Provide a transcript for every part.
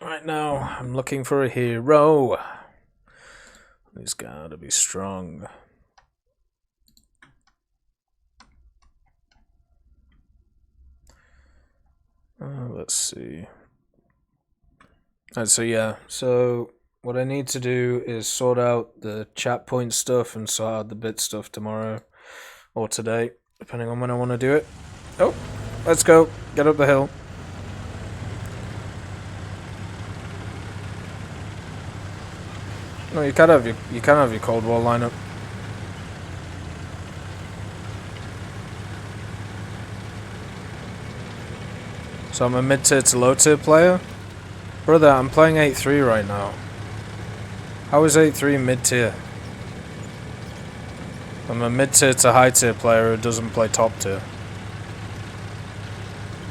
Right now, I'm looking for a hero. He's gotta be strong. Let's see. So what I need to do is sort out the chat point stuff and sort out the bit stuff tomorrow or today, depending on when I want to do it. Oh, let's go. Get up the hill. No, you can have your Cold War lineup. So I'm a mid-tier to low-tier player? Brother, I'm playing 8-3 right now. How is 8-3 mid-tier? I'm a mid-tier to high-tier player who doesn't play top-tier.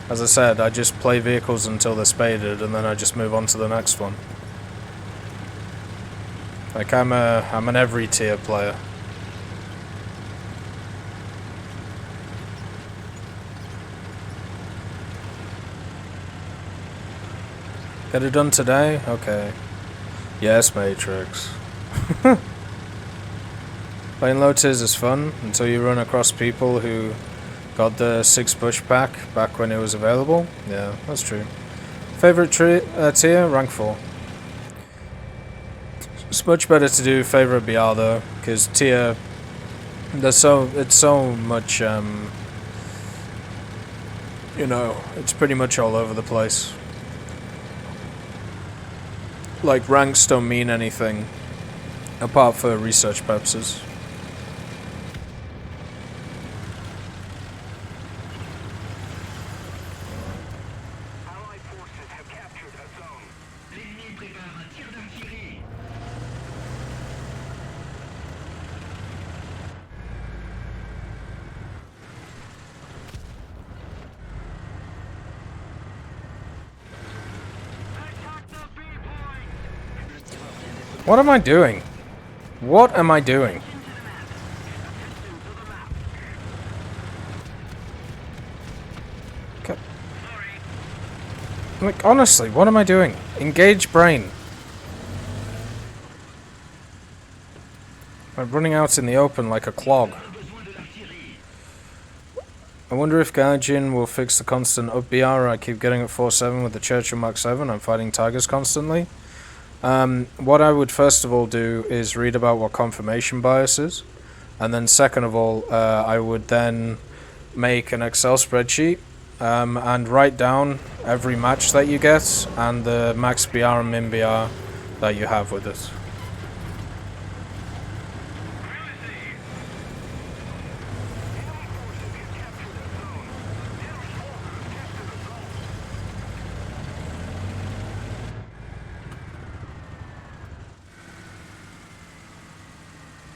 As I said, I just play vehicles until they're spaded, and then I just move on to the next one. Like, I'm an every-tier player. Get it done today? Okay. Yes, Matrix. Playing low tiers is fun until you run across people who got the 6 push back when it was available. Yeah, that's true. Favorite tier? Rank 4. It's much better to do favorite BR though, because tier, it's so much, you know, it's pretty much all over the place. Like, ranks don't mean anything, apart for research purposes. Allied forces have captured a zone. L'ennemi prépare un tir d'artillerie. Attack the B point. What am I doing? What am I doing? Okay. Like, honestly, what am I doing? Engage brain. I'm running out in the open like a clog. I wonder if Gaijin will fix the constant up BR I keep getting at 4-7 with the Churchill Mark 7. I'm fighting Tigers constantly. What I would first of all do is read about what confirmation bias is. And then second of all, I would then make an Excel spreadsheet and write down every match that you get and the max BR and min BR that you have with it.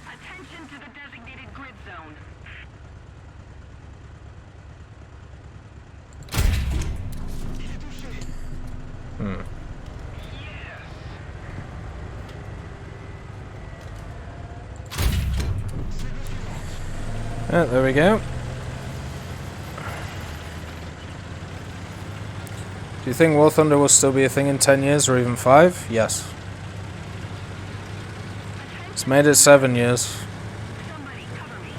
Attention to the designated grid zone. Yeah, there we go. Do you think War Thunder will still be a thing in 10 years or even 5? Yes. It's made it 7 years. Somebody cover me.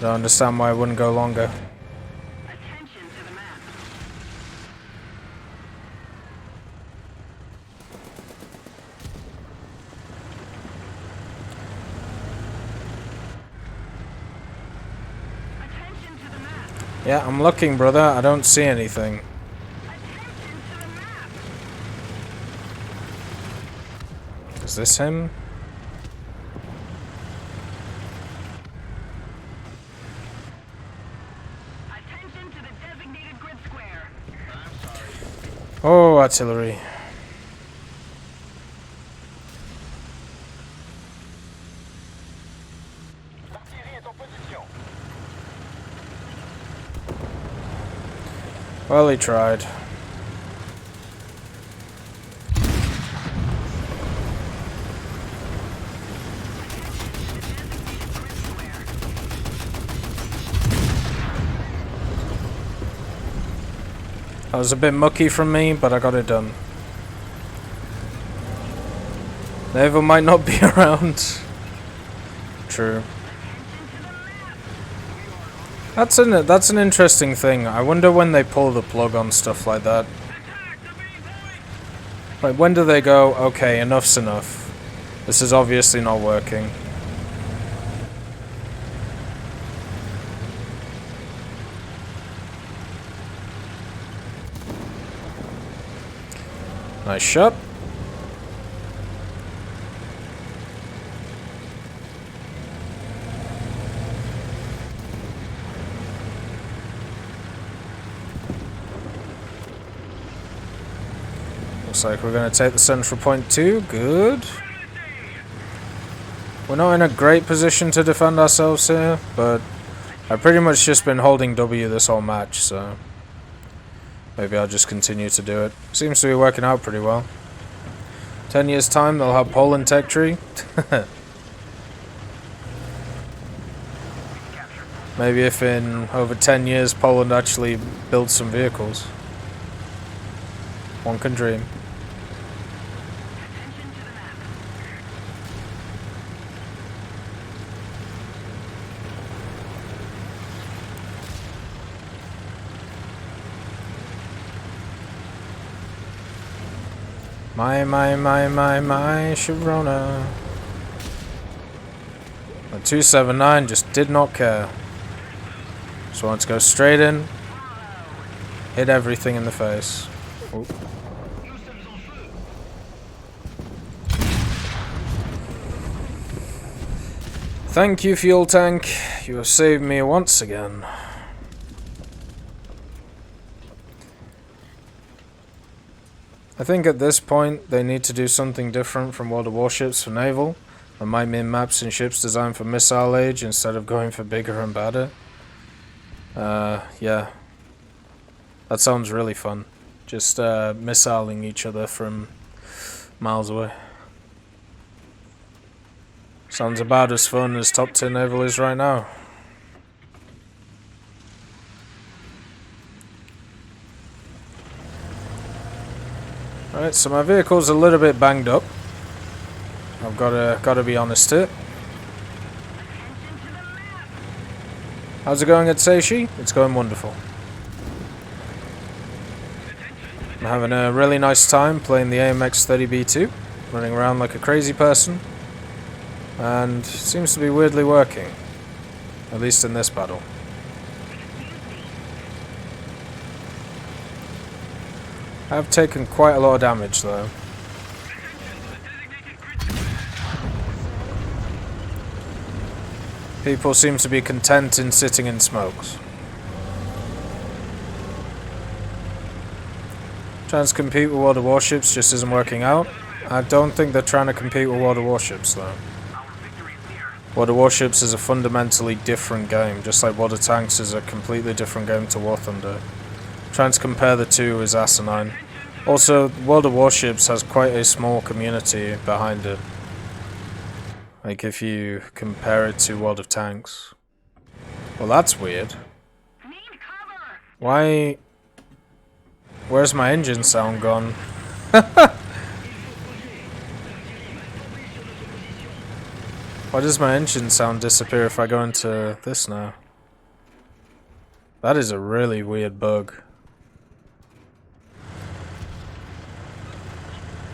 Don't understand why it wouldn't go longer. Attention to the map. Attention to the map. Yeah, I'm looking, brother. I don't see anything. Attention to the map. Is this him? Attention to the designated grid square. I'm sorry. Oh, artillery. L'artillerie est en position. Well, he tried. That was a bit mucky from me, but I got it done. Naval might not be around. True. That's an interesting thing. I wonder when they pull the plug on stuff like that. Like, when do they go, okay, enough's enough. This is obviously not working. Nice shot. Looks like we're going to take the central point too. Good. We're not in a great position to defend ourselves here, but I've pretty much just been holding W this whole match, so maybe I'll just continue to do it. Seems to be working out pretty well. 10 years time, they'll have Poland tech tree. Maybe if in over 10 years Poland actually builds some vehicles. One can dream. My Sharona. The 279 just did not care. Just wanted to go straight in, hit everything in the face. Ooh. Thank you, fuel tank. You have saved me once again. I think at this point they need to do something different from World of Warships for naval. There might be maps and ships designed for missile age instead of going for bigger and badder. Yeah. That sounds really fun. Just missiling each other from miles away. Sounds about as fun as top tier naval is right now. Alright, so my vehicle's a little bit banged up. I've gotta be honest here. How's it going at Seishi? It's going wonderful. I'm having a really nice time playing the AMX-30B2, running around like a crazy person, and it seems to be weirdly working, at least in this battle. I've taken quite a lot of damage though. People seem to be content in sitting in smokes. Trying to compete with World of Warships just isn't working out. I don't think they're trying to compete with World of Warships though. World of Warships is a fundamentally different game, just like World of Tanks is a completely different game to War Thunder. Trying to compare the two is asinine. Also, World of Warships has quite a small community behind it. Like if you compare it to World of Tanks. Well, that's weird. Why? Where's my engine sound gone? Why does my engine sound disappear if I go into this now? That is a really weird bug.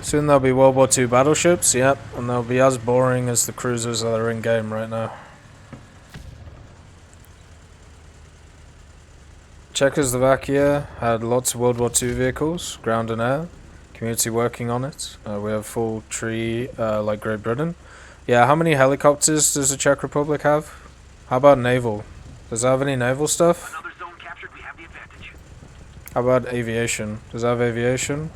Soon there'll be World War II battleships, yep, and they'll be as boring as the cruisers that are in game right now. Czechoslovakia had lots of World War II vehicles, ground and air, community working on it. We have full tree like Great Britain. Yeah, how many helicopters does the Czech Republic have? How about naval? Does it have any naval stuff? Another zone captured, we have the advantage. How about aviation? Does it have aviation?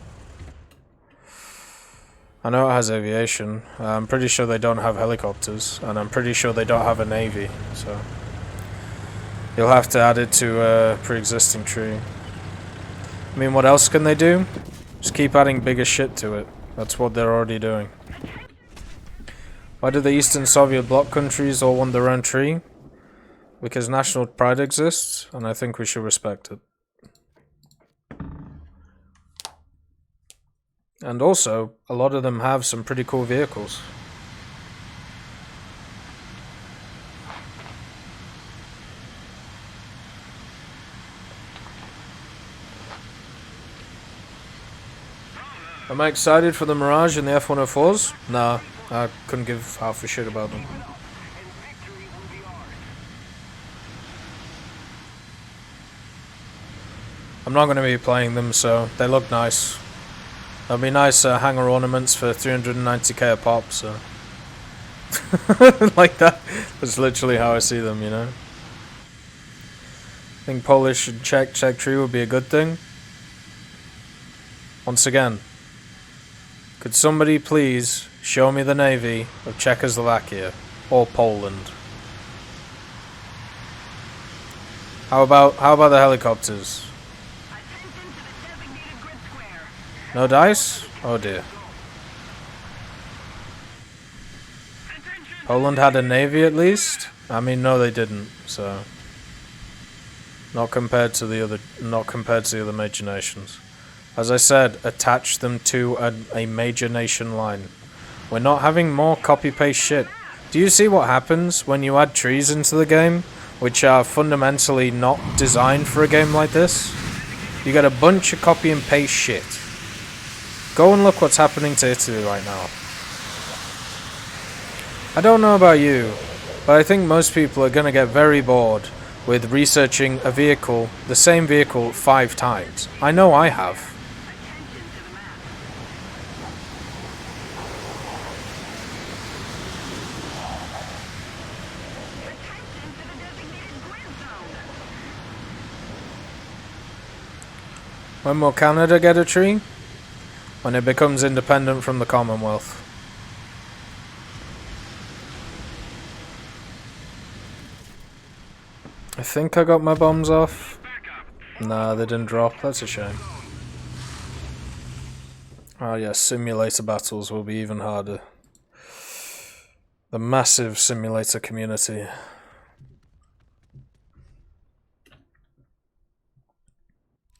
I know it has aviation. I'm pretty sure they don't have helicopters, and I'm pretty sure they don't have a navy, so you'll have to add it to a pre-existing tree. I mean, what else can they do? Just keep adding bigger shit to it. That's what they're already doing. Why do the Eastern Soviet bloc countries all want their own tree? Because national pride exists, and I think we should respect it. And also, a lot of them have some pretty cool vehicles. Am I excited for the Mirage and the F-104s? Nah, I couldn't give half a shit about them. I'm not going to be playing them, so they look nice. There'll be nice hanger ornaments for 390k a pop, so... like that. That's literally how I see them, you know? I think Polish and Czech tree would be a good thing. Once again, could somebody please show me the navy of Czechoslovakia or Poland? How about the helicopters? No dice? Oh dear. Poland had a navy at least? I mean, no, they didn't. So, not compared to the other major nations. As I said, attach them to a major nation line. We're not having more copy-paste shit. Do you see what happens when you add trees into the game, which are fundamentally not designed for a game like this? You get a bunch of copy and paste shit. Go and look what's happening to Italy right now. I don't know about you, but I think most people are going to get very bored with researching a vehicle, the same vehicle, 5 times. I know I have. When will Canada get a tree? When it becomes independent from the Commonwealth. I think I got my bombs off. Nah, they didn't drop. That's a shame. Oh yeah, simulator battles will be even harder. The massive simulator community.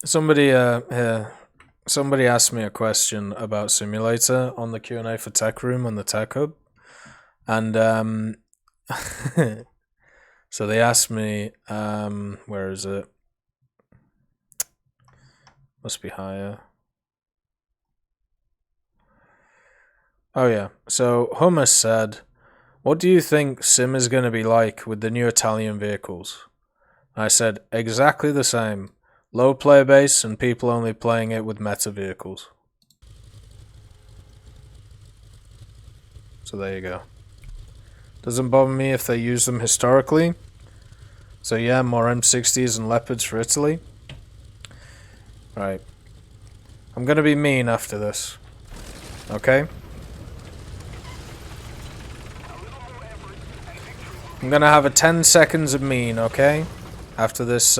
Somebody somebody asked me a question about simulator on the Q&A for Tech Room on the Tech Hub, and so they asked me, where is it? Must be higher. Oh yeah. So Hummus said, "What do you think Sim is going to be like with the new Italian vehicles?" I said, exactly the same. Low player base and people only playing it with meta vehicles. So there you go. Doesn't bother me if they use them historically. So yeah, more M60s and Leopards for Italy. Right. I'm gonna be mean after this. Okay? I'm gonna have a 10 seconds of mean, okay? After this,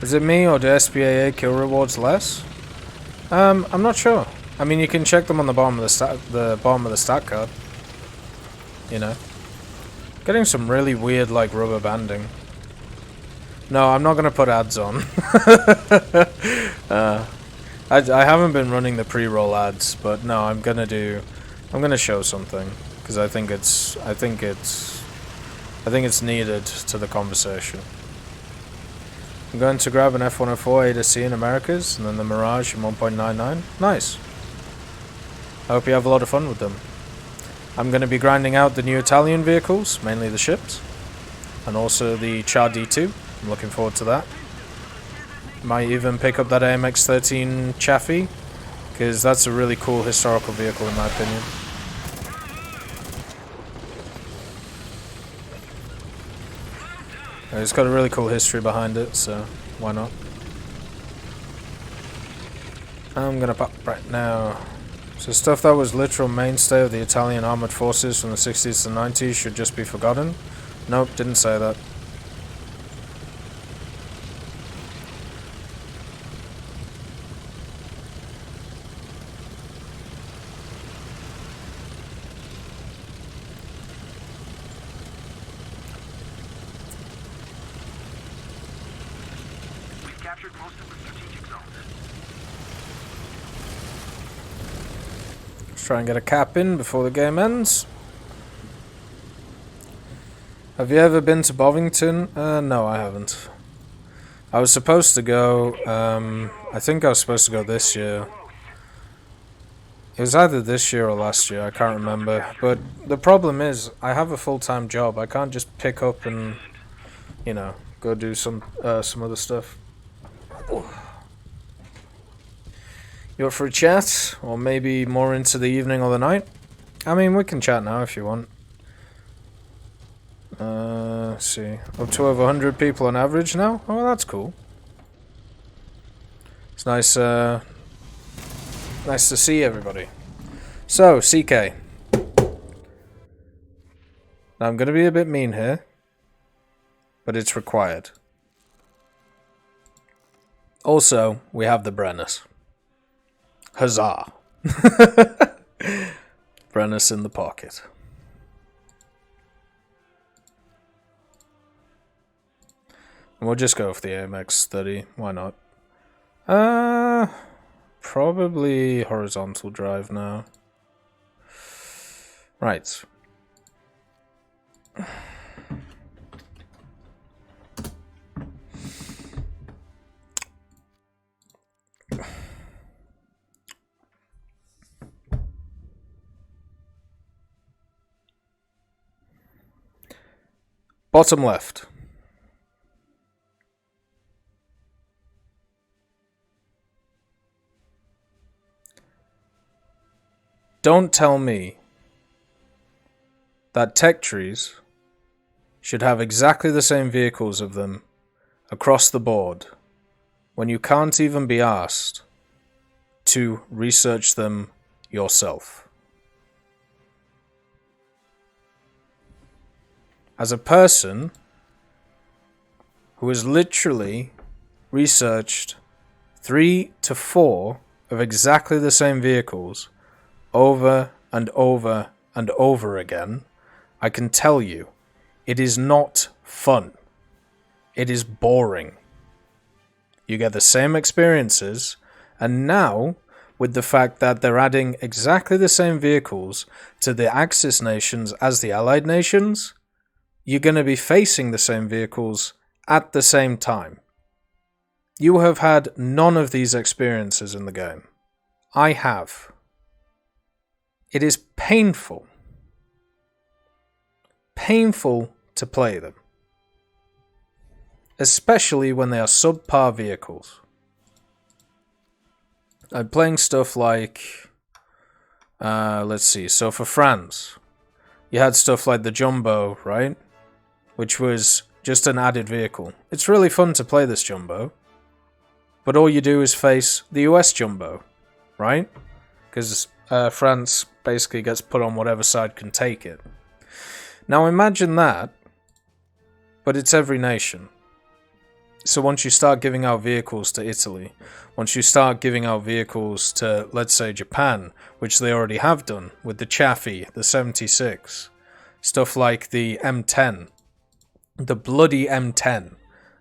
Is it me or do SPAA kill rewards less? I'm not sure. I mean, you can check them on the bottom of the stat card. You know, getting some really weird like rubber banding. No, I'm not gonna put ads on. I haven't been running the pre-roll ads, but no, I'm gonna show something because I think it's needed to the conversation. I'm going to grab an F-104 A to C in Americas, and then the Mirage in 1.99. Nice. I hope you have a lot of fun with them. I'm going to be grinding out the new Italian vehicles, mainly the ships, and also the Char D2. I'm looking forward to that. Might even pick up that AMX-13 Chaffee, because that's a really cool historical vehicle in my opinion. It's got a really cool history behind it, so why not? I'm gonna pop right now. So stuff that was literal mainstay of the Italian armored forces from the 60s to 90s should just be forgotten? Nope, didn't say that. captured most of the strategic zones. Let's try and get a cap in before the game ends. Have you ever been to Bovington? No, I haven't. I was supposed to go, I think I was supposed to go this year. It was either this year or last year, I can't remember. But the problem is, I have a full-time job. I can't just pick up and, you know, go do some other stuff. You up for a chat? Or maybe more into the evening or the night? I mean, we can chat now if you want. Let's see. Up to over 100 people on average now? Oh, well, that's cool. It's nice, nice to see everybody. So, CK. Now, I'm going to be a bit mean here, but it's required. Also, we have the Brennus. Huzzah! Brennus in the pocket. And we'll just go for the AMX study. Why not? Probably horizontal drive now. Right. Bottom left. Don't tell me that tech trees should have exactly the same vehicles of them across the board when you can't even be asked to research them yourself. As a person who has literally researched 3 to 4 of exactly the same vehicles over and over and over again, I can tell you, it is not fun. It is boring. You get the same experiences, and now, with the fact that they're adding exactly the same vehicles to the Axis nations as the Allied nations, you're going to be facing the same vehicles at the same time. You have had none of these experiences in the game. I have. It is painful. Painful to play them. Especially when they are subpar vehicles. I'm playing stuff like... let's see. So for France, you had stuff like the Jumbo, right? Which was just an added vehicle. It's really fun to play this Jumbo. But all you do is face the US Jumbo, right? Because France basically gets put on whatever side can take it. Now imagine that, but it's every nation. So once you start giving out vehicles to Italy, once you start giving out vehicles to, let's say, Japan, which they already have done with the Chaffee, the 76, stuff like the M10, the bloody M10,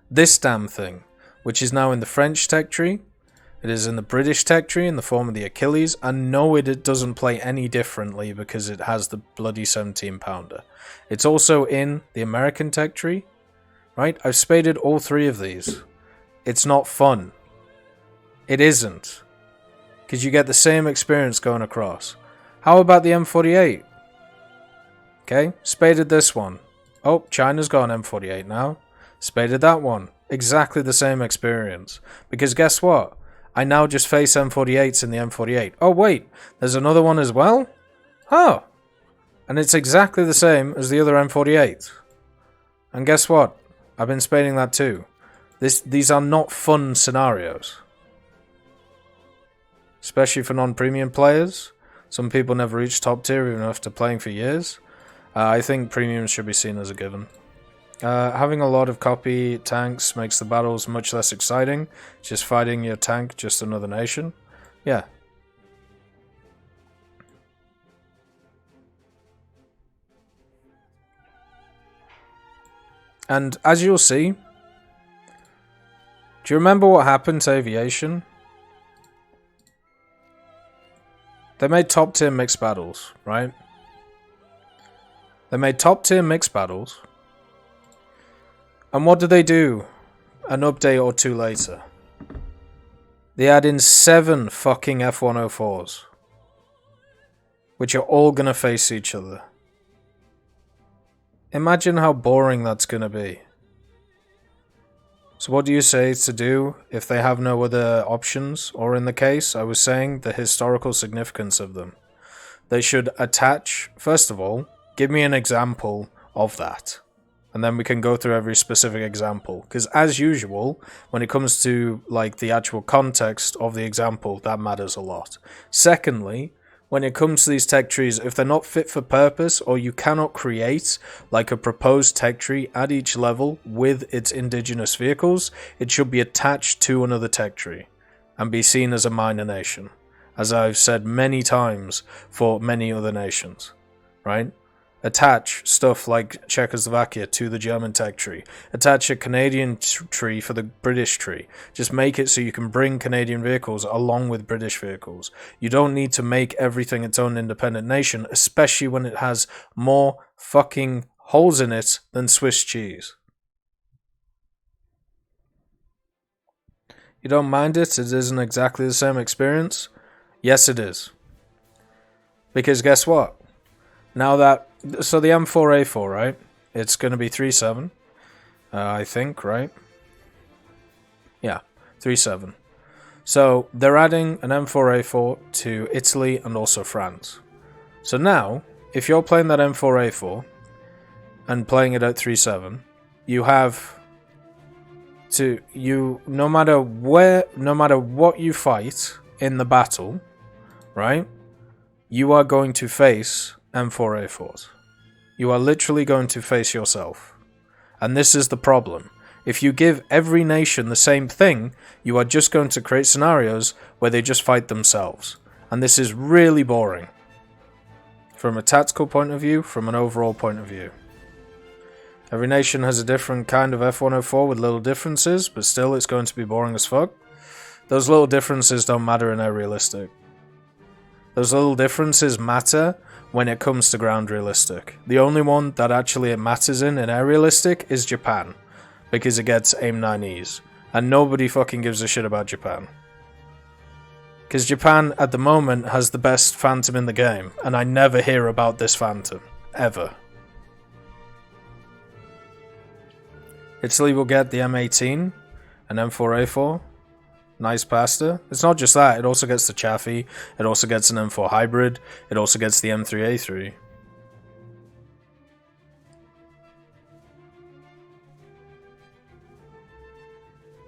this damn thing, which is now in the French tech tree, it is in the British tech tree in the form of the Achilles, and no, it doesn't play any differently because it has the bloody 17 pounder. It's also in the American tech tree, right? I've spaded all 3 of these. It's not fun. It isn't. Because you get the same experience going across. How about the M48? Okay, spaded this one. Oh, China's got an M48 now. Spaded that one. Exactly the same experience. Because guess what? I now just face M48s in the M48. Oh wait, there's another one as well? Oh! And it's exactly the same as the other M48. And guess what? I've been spading that too. These are not fun scenarios. Especially for non-premium players. Some people never reach top tier even after playing for years. I think premiums should be seen as a given. Having a lot of copy tanks makes the battles much less exciting. Just fighting your tank, just another nation. Yeah. And as you'll see, Do you remember what happened to aviation? They made top tier mixed battles, right? They made top tier mixed battles. And what did they do? An update or two later. They add in 7 fucking F-104s. Which are all gonna face each other. Imagine how boring that's gonna be. So what do you say to do if they have no other options? Or in the case, I was saying the historical significance of them. They should attach, first of all, give me an example of that. And then we can go through every specific example. Because as usual, when it comes to like the actual context of the example, that matters a lot. Secondly, when it comes to these tech trees, if they're not fit for purpose or you cannot create like a proposed tech tree at each level with its indigenous vehicles, it should be attached to another tech tree and be seen as a minor nation, as I've said many times for many other nations, right? Attach stuff like Czechoslovakia to the German tech tree. Attach a Canadian tree for the British tree. Just make it so you can bring Canadian vehicles along with British vehicles. You don't need to make everything its own independent nation, especially when it has more fucking holes in it than Swiss cheese. You don't mind it? It isn't exactly the same experience? Yes, it is. Because guess what? Now that... So the M4A4, right? It's going to be 3.7, I think, right? Yeah, 3.7. So they're adding an M4A4 to Italy and also France. So now, if you're playing that M4A4 and playing it at 3.7, you have to... no matter what you fight in the battle, right? You are going to face M4A4s. You are literally going to face yourself. And this is the problem. If you give every nation the same thing, you are just going to create scenarios where they just fight themselves. And this is really boring. From a tactical point of view, from an overall point of view. Every nation has a different kind of F-104 with little differences, but still it's going to be boring as fuck. Those little differences don't matter in Air Realistic. Those little differences matter when it comes to ground realistic. The only one that actually it matters in Air Realistic is Japan, because it gets AIM-9Es, and nobody fucking gives a shit about Japan. Because Japan at the moment has the best Phantom in the game, and I never hear about this Phantom, ever. Italy will get the M18, an M4A4, nice pasta. It's not just that, it also gets the Chaffee, it also gets an M4 hybrid, it also gets the M3A3.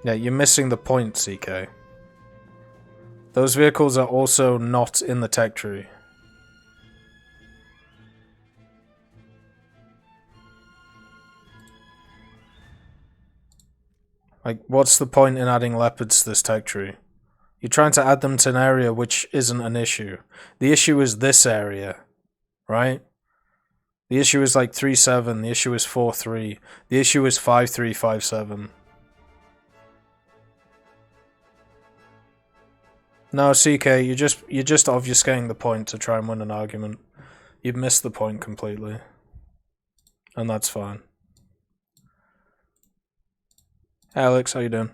Yeah, you're missing the point, CK. Those vehicles are also not in the tech tree. Like, what's the point in adding leopards to this tech tree? You're trying to add them to an area which isn't an issue. The issue is this area, right? The issue is like 3.7, the issue is 4.3, the issue is 5.3, 5.7. No, CK, you're just obfuscating the point to try and win an argument. You've missed the point completely. And that's fine. Alex, how you doing?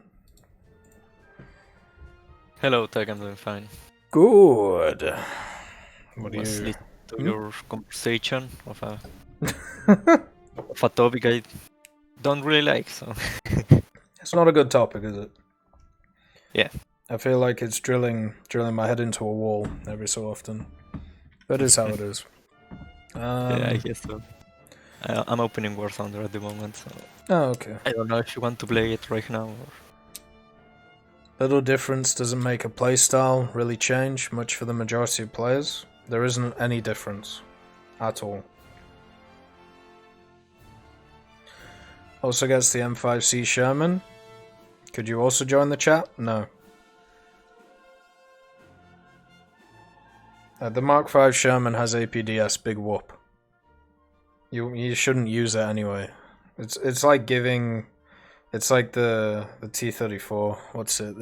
Hello, Tech, I'm doing fine. Good. What do you... Listening to your conversation of a topic I don't really like, so... It's not a good topic, is it? Yeah. I feel like it's drilling my head into a wall every so often. But it's how it is. Yeah, I guess so. I'm opening War Thunder at the moment, so... Oh, okay. I don't know if you want to play it right now, or... Little difference doesn't make a playstyle really change much for the majority of players. There isn't any difference. At all. Also gets the M5C Sherman. Could you also join the chat? No. The Mark V Sherman has APDS, big whoop. You shouldn't use it anyway. It's like giving It's like the T-34. What's it?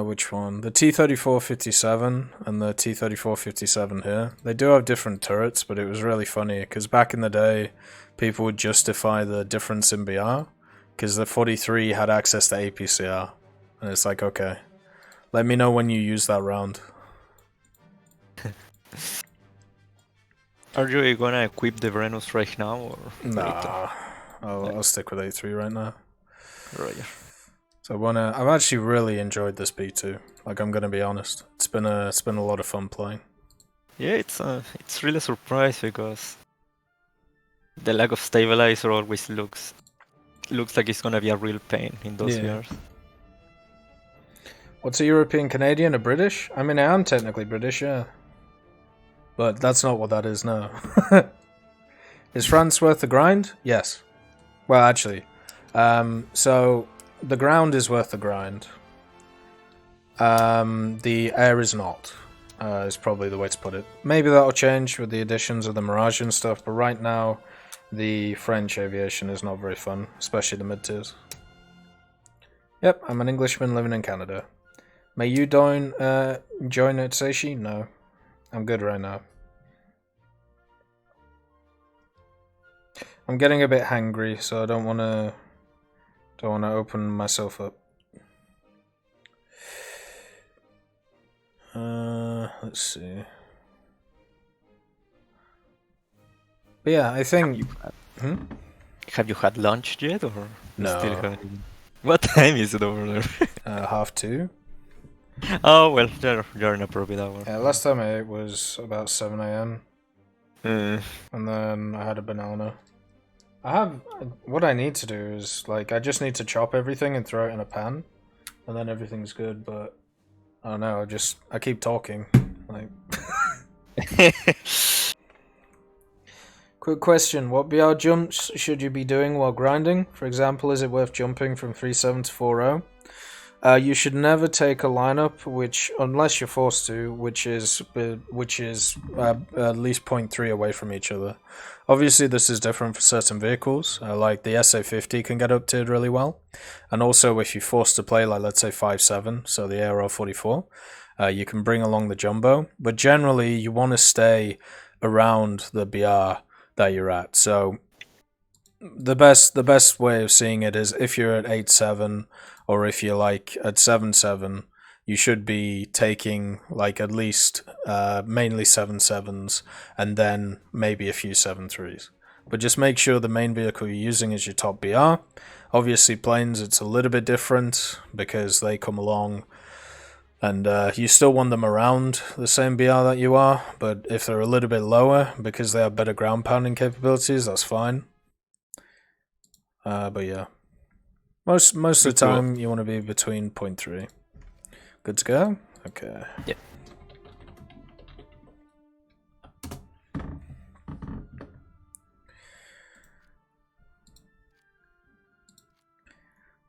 Which one? The T-34-57 and the T-34-57 here. They do have different turrets, but it was really funny because back in the day, people would justify the difference in BR because the 43 had access to APCR, and it's like, okay, let me know when you use that round. Are you gonna equip the Venus right now, or Nah, I'll stick with A3 right now. Roger. So I've actually really enjoyed this B2. Like, I'm gonna be honest, it's been a lot of fun playing. Yeah, it's really a surprise because the lack of stabilizer always looks like it's gonna be a real pain in those years. What's a European Canadian? A British? I mean, I am technically British, yeah. But that's not what that is now. Is France worth the grind? Yes. Well, actually, so the ground is worth the grind. The air is not. Is probably the way to put it. Maybe that'll change with the additions of the Mirage and stuff, but right now, the French aviation is not very fun, especially the mid-tiers. Yep, I'm an Englishman living in Canada. May you join at Seishi? No. I'm good right now. I'm getting a bit hangry, so I don't wanna open myself up. Let's see. But yeah, I think. Have you had lunch yet, or No? Still haven't? What time is it over there? 2:30. Oh well, you're in a appropriate hour. Yeah, last time I ate was about 7 a.m. Mm. And then I had a banana. What I need to do is, like, I just need to chop everything and throw it in a pan, and then everything's good, but I don't know, I keep talking. Like. Quick question, what BR jumps should you be doing while grinding? For example, is it worth jumping from 3.7 to 4.0? You should never take a lineup unless you're forced to, which is at least 0.3 away from each other. Obviously, this is different for certain vehicles, like the SA50 can get up tiered really well, and also if you're forced to play, like let's say 5.7, so the Aero 44, you can bring along the jumbo, but generally you want to stay around the BR that you're at. So the best way of seeing it is if you're at 8.7 or if you're like at 7.7, you should be taking like at least mainly 7.7s and then maybe a few 7.3s. But just make sure the main vehicle you're using is your top BR. Obviously planes, it's a little bit different because they come along and you still want them around the same BR that you are, but if they're a little bit lower because they have better ground pounding capabilities, that's fine. But yeah, most of the time you want to be between 0.3. Good to go? Okay. Yep.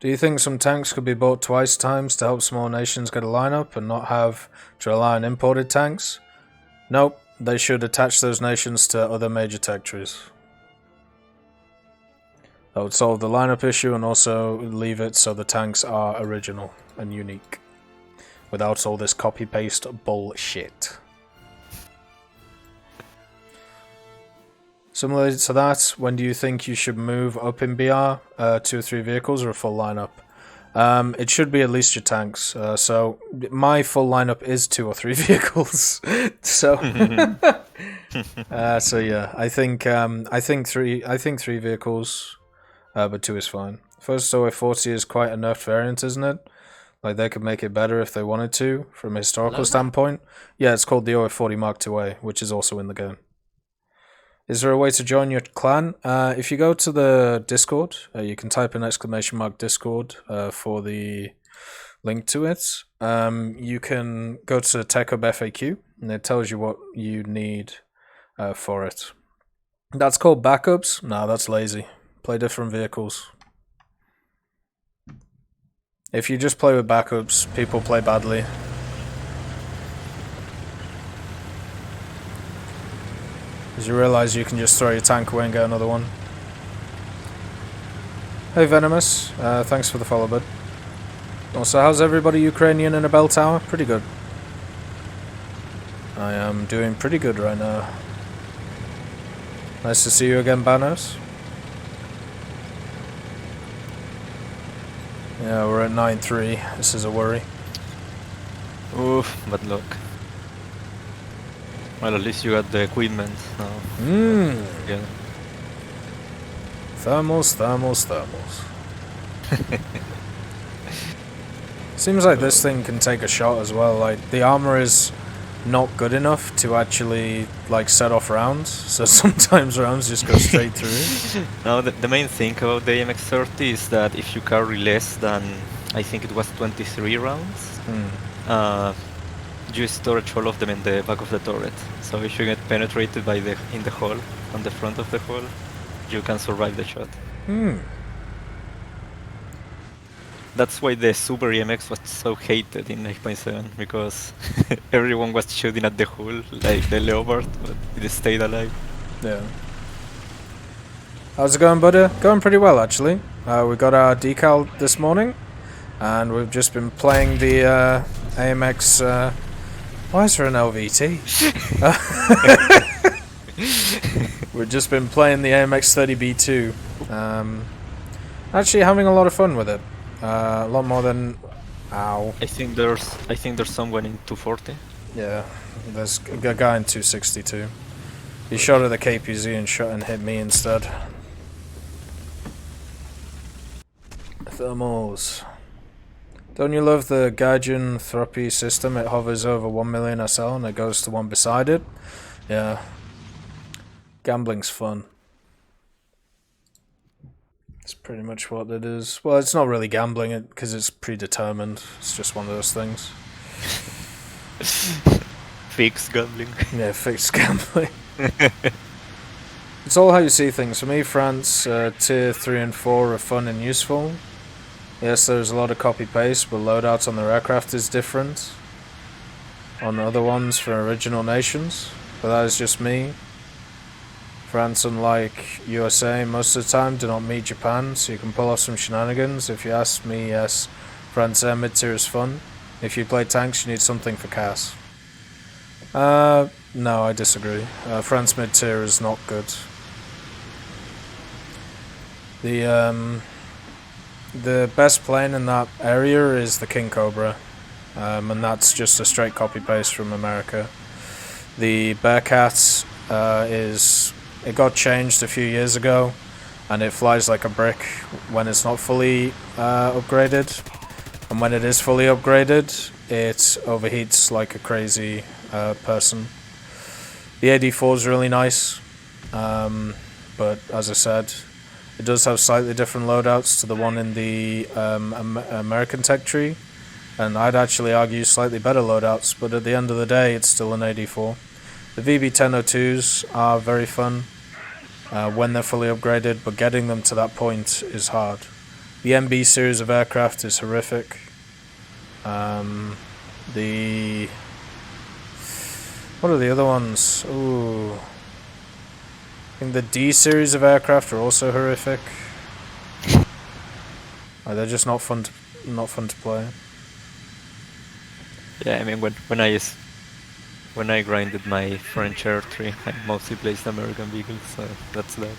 Do you think some tanks could be bought twice times to help small nations get a lineup and not have to rely on imported tanks? Nope, they should attach those nations to other major tech trees. That would solve the lineup issue and also leave it so the tanks are original and unique, without all this copy-paste bullshit. Similar to that, when do you think you should move up in BR? 2 or 3 vehicles or a full lineup? It should be at least your tanks. So my full lineup is 2 or 3 vehicles. So, so yeah, I think 3 vehicles, but 2 is fine. First OA40 is quite a nerfed variant, isn't it? Like they could make it better if they wanted to, from a historical standpoint. Yeah, it's called the OA40 Mark IIA, which is also in the game. Is there a way to join your clan? If you go to the Discord, you can type in !Discord for the link to it. You can go to TechHub FAQ, and it tells you what you need for it. That's called backups? No, that's lazy. Play different vehicles. If you just play with backups, people play badly. As you realise you can just throw your tank away and get another one. Hey Venomous, thanks for the follow, bud. Also, how's everybody Ukrainian in a bell tower? Pretty good. I am doing pretty good right now. Nice to see you again, Banos. Yeah, we're at 9-3. This is a worry. Oof, bad luck. Well, at least you got the equipment now. Yeah. Thermals, thermals, thermals. Seems like this thing can take a shot as well. Like, the armor is not good enough to actually, like, set off rounds. So sometimes rounds just go straight through. Now, the main thing about the AMX-30 is that if you carry less than, I think it was 23 rounds, you storage all of them in the back of the turret. So if you get penetrated by in the hull, on the front of the hull, you can survive the shot. That's why the Super EMX was so hated in 8.7, because everyone was shooting at the hull, like the Leopard, but it stayed alive. Yeah. How's it going, buddy? Going pretty well, actually. We got our decal this morning, and we've just been playing the AMX... why is there an LVT? We've just been playing the AMX 30B2. Actually having a lot of fun with it. A lot more than... Ow. I think there's someone in 240. Yeah, there's a guy in 262. He shot at the KPZ and hit me instead. Thermals. Don't you love the Gaijin Throppy system? It hovers over 1 million SL and it goes to one beside it. Yeah. Gambling's fun. It's pretty much what it is. Well, it's not really gambling because it's predetermined. It's just one of those things. Fixed gambling. Yeah, fixed gambling. It's all how you see things. For me, France, tier 3 and 4 are fun and useful. Yes, there's a lot of copy-paste, but loadouts on their aircraft is different on other ones for original nations. But that is just me. France, unlike USA, most of the time do not meet Japan, so you can pull off some shenanigans. If you ask me, yes, France air mid-tier is fun. If you play tanks, you need something for CAS. No, I disagree. France mid-tier is not good. The best plane in that area is the King Cobra, and that's just a straight copy-paste from America. The Bearcat it got changed a few years ago, and it flies like a brick when it's not fully upgraded, and when it is fully upgraded, it overheats like a crazy person. The AD4 is really nice, but as I said, it does have slightly different loadouts to the one in the American tech tree, and I'd actually argue slightly better loadouts, but at the end of the day it's still an AD4. The VB1002s are very fun when they're fully upgraded, but getting them to that point is hard. The MB series of aircraft is horrific. What are the other ones? Ooh. I think the D series of aircraft are also horrific. They're just not fun to play. Yeah, I mean when I grinded my French Air 3, I mostly placed American vehicles, so that's that.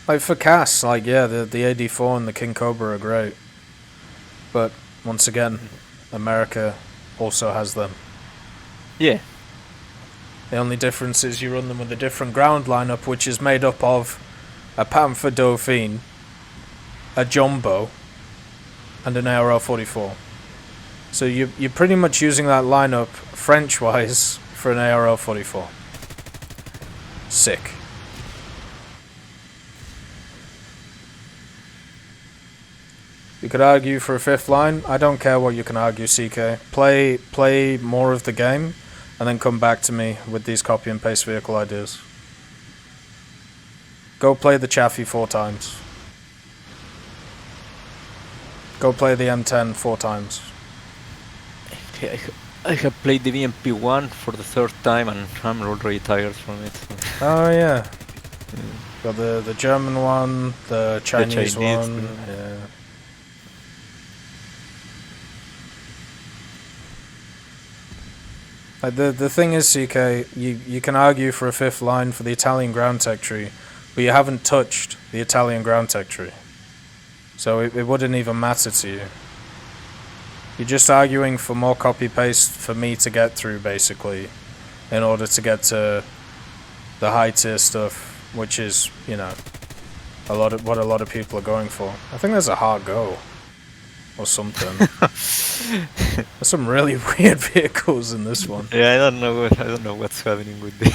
Like for CAS, like yeah, the AD4 and the King Cobra are great, but once again, America also has them. Yeah. The only difference is you run them with a different ground lineup, which is made up of a Panther Dauphine, a Jumbo, and an ARL-44. So you're pretty much using that lineup, French-wise, for an ARL-44. Sick. You could argue for a fifth line. I don't care what you can argue, CK. Play more of the game, and then come back to me with these copy and paste vehicle ideas. Go play the Chaffee 4 times. Go play the M10 4 times. Okay, I have played the VMP1 for the third time and I'm already tired from it. So. Oh yeah, Mm. got the German one, the Chinese one. Yeah. Like the thing is, CK, you can argue for a fifth line for the Italian ground tech tree, but you haven't touched the Italian ground tech tree, so it wouldn't even matter to you. You're just arguing for more copy paste for me to get through, basically, in order to get to the high tier stuff, which is, you know, what a lot of people are going for. I think there's a hard go or something. There's some really weird vehicles in this one. Yeah, I don't know what's happening with this.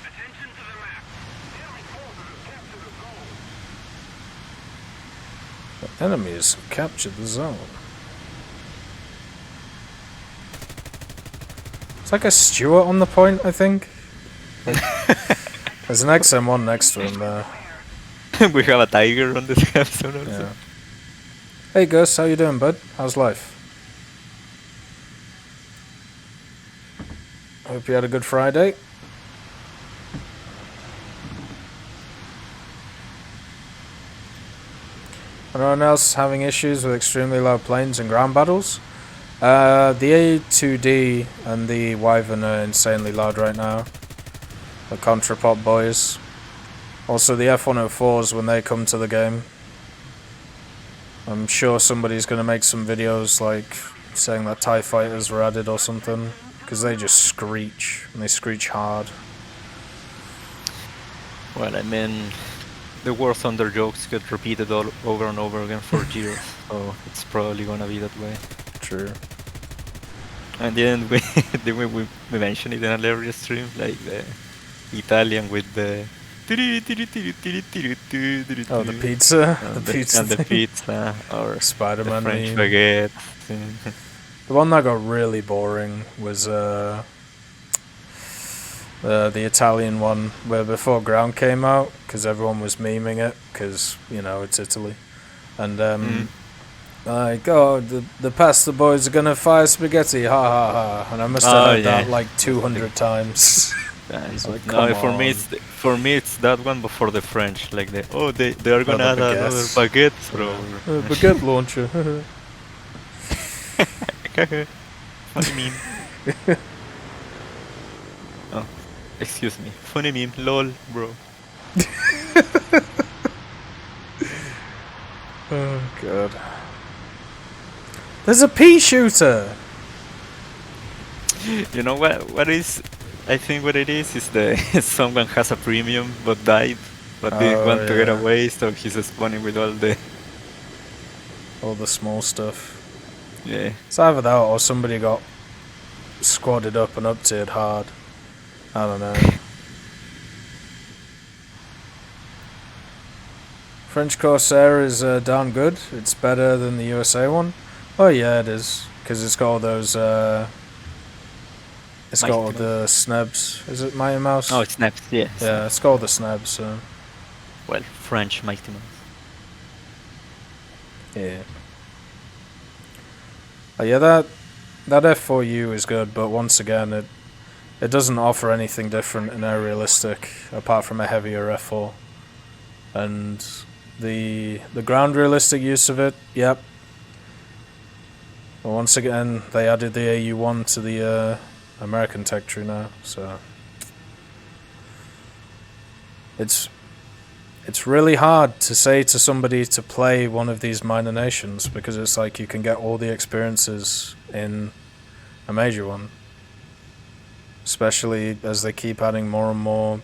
Attention to the map. Enemy forces have captured a zone. The enemies have captured the zone. It's like a Stewart on the point, I think. There's an XM1 next to him there. We have a tiger on this episode also. Yeah. Hey Gus, how you doing, bud? How's life? Hope you had a good Friday. Anyone else having issues with extremely low planes and ground battles? The A2D and the Wyvern are insanely loud right now. The Contrapop boys. Also the F-104s when they come to the game. I'm sure somebody's going to make some videos like saying that TIE fighters were added or something. Because they just screech, and they screech hard. Well, I mean, the War Thunder jokes get repeated all over and over again for years, so it's probably gonna be that way. True. And then we mentioned it in an earlier stream, like the Italian with the Oh, the pizza? and The pizza and the thing. pizza, or the Spider-Man French meme. baguette. The one that got really boring was the Italian one, where before Ground came out, because everyone was memeing it, because, you know, it's Italy. And, like, oh, the pasta boys are gonna fire spaghetti, ha ha ha. And I must have heard that like 200 times. It's like, no, come for me it's that one, but for the French, like they are gonna add another baguettes. baguette, bro. Baguette launcher. Funny meme. Oh, excuse me. Funny meme. Lol, bro. Oh god. There's a pea shooter. You know what is? I think what it is the someone has a premium but died, but didn't want to get away, so he's spawning with all the small stuff. Yeah. It's either that or somebody got squadded up and up-tiered hard. I don't know. French Corsair is damn good. It's better than the USA one. Oh yeah, it is. Because it's got all those... it's got all the snubs. Is it Mighty Mouse? Oh, it's snaps, yeah. Yeah, it's got all the snubs, so... Well, French Mighty Mouse. Yeah. Oh, yeah, that F4U is good, but once again, it doesn't offer anything different and aerialistic apart from a heavier F4. And the ground realistic use of it, yep. But once again, they added the AU1 to the American tech tree now, so it's really hard to say to somebody to play one of these minor nations, because it's like you can get all the experiences in a major one. Especially as they keep adding more and more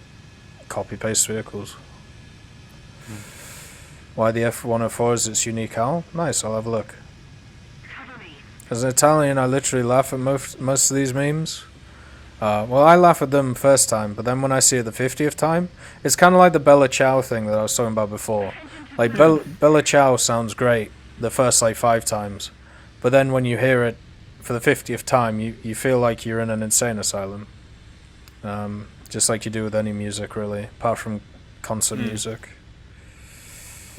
copy-paste vehicles. Why the F-104 is its unique HAL? Nice, I'll have a look. As an Italian, I literally laugh at most of these memes. Well, I laugh at them first time, but then when I see it the 50th time, it's kind of like the Bella Ciao thing that I was talking about before. Like, Bella Ciao sounds great the first, like, 5 times, but then when you hear it for the 50th time, you feel like you're in an insane asylum. Just like you do with any music, really, apart from concert music.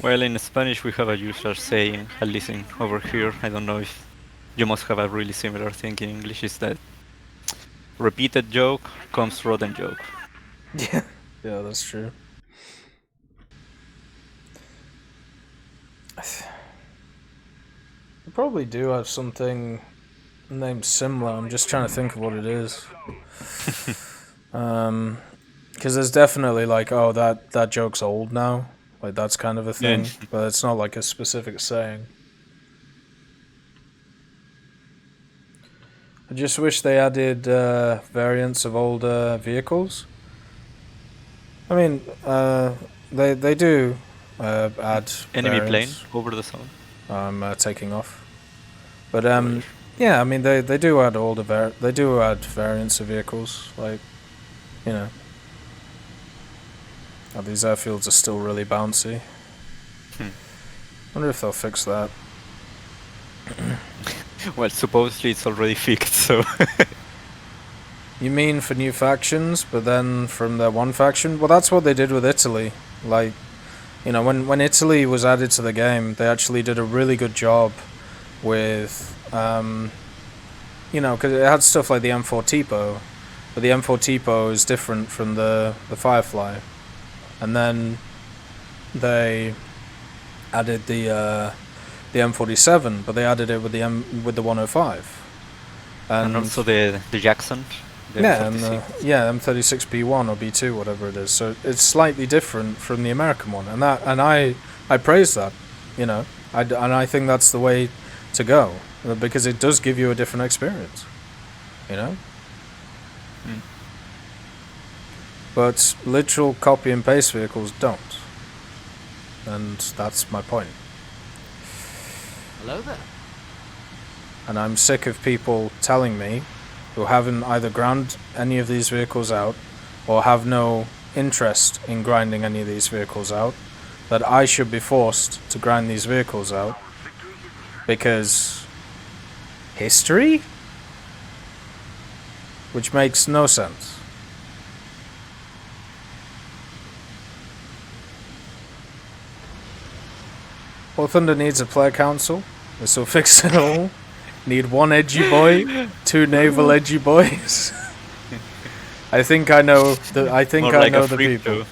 Well, in Spanish we have a usual saying, at least over here. I don't know if you must have a really similar thing in English. Is that repeated joke comes rotten joke. Yeah, yeah, that's true. I probably do have something named similar. I'm just trying to think of what it is. Because there's definitely like, oh, that joke's old now. Like that's kind of a thing, Yeah. but it's not like a specific saying. I just wish they added variants of older vehicles. I mean, they do add Enemy plane variants. over the zone. I'm taking off, but yeah, I mean they do add they do add variants of vehicles, like, you know. Oh, these airfields are still really bouncy. Wonder if they'll fix that. Well, supposedly it's already fixed, so... You mean for new factions, but then from their one faction? Well, that's what they did with Italy. Like, you know, when Italy was added to the game, they actually did a really good job with, you know, because it had stuff like the M4 Tipo, but the M4 Tipo is different from the Firefly. And then they added the M47, but they added it with the 105. And also the Jackson. The Yeah, M36. and M36B1 or B2, whatever it is. So it's slightly different from the American one, and I praise that, you know. And I think that's the way to go, because it does give you a different experience, you know. But literal copy and paste vehicles don't, and that's my point. Hello there. And I'm sick of people telling me, who haven't either ground any of these vehicles out or have no interest in grinding any of these vehicles out, that I should be forced to grind these vehicles out because history? Which makes no sense. War Thunder needs a player council. This will fix it all. Need one edgy boy, two naval edgy boys. I think I know the. I think More I like know a the freak people. show.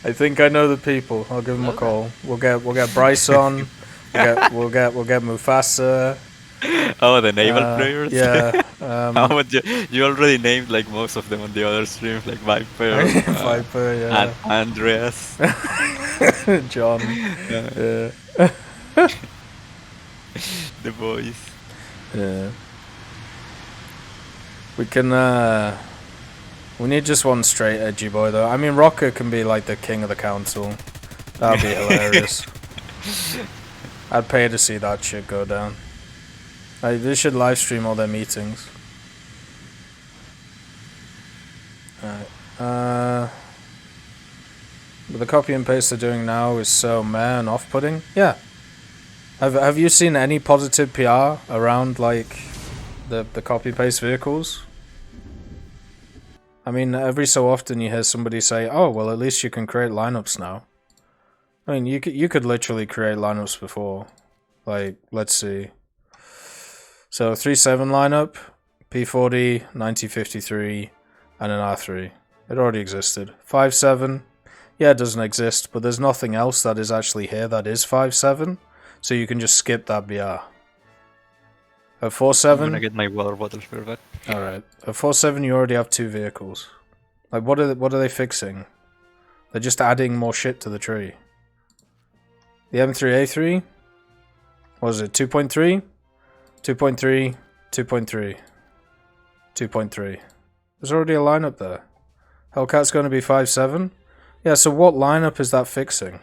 I think I know the people. I'll give them a call. We'll get Bryce on. We'll get Mufasa. Oh, the naval players? Yeah. How about you already named like most of them on the other streams, like Viper, Viper. Yeah. and Andreas. John. Yeah. The boys. Yeah. We can, we need just one straight edgy boy though. I mean, Rocker can be like the king of the council. That'd be hilarious. I'd pay to see that shit go down. They should live stream all their meetings. Alright. But the copy and paste they're doing now is so meh and off-putting. Yeah. Have you seen any positive PR around like the copy paste vehicles? I mean, every so often you hear somebody say, "Oh, well, at least you can create lineups now." I mean, you could literally create lineups before. Like, let's see. So 3-7 lineup, P40, 9053, and an R3. It already existed. 5-7, yeah, it doesn't exist, but there's nothing else that is actually here that is 5-7. So you can just skip that BR. At 4-7... I'm gonna get my water bottle for that. Alright. At 4-7 you already have two vehicles. Like, what are they fixing? They're just adding more shit to the tree. The M3A3? What was it, 2.3? 2.3, 2.3, 2.3. There's already a lineup there. Hellcat's going to be 5-7? Yeah, so what lineup is that fixing?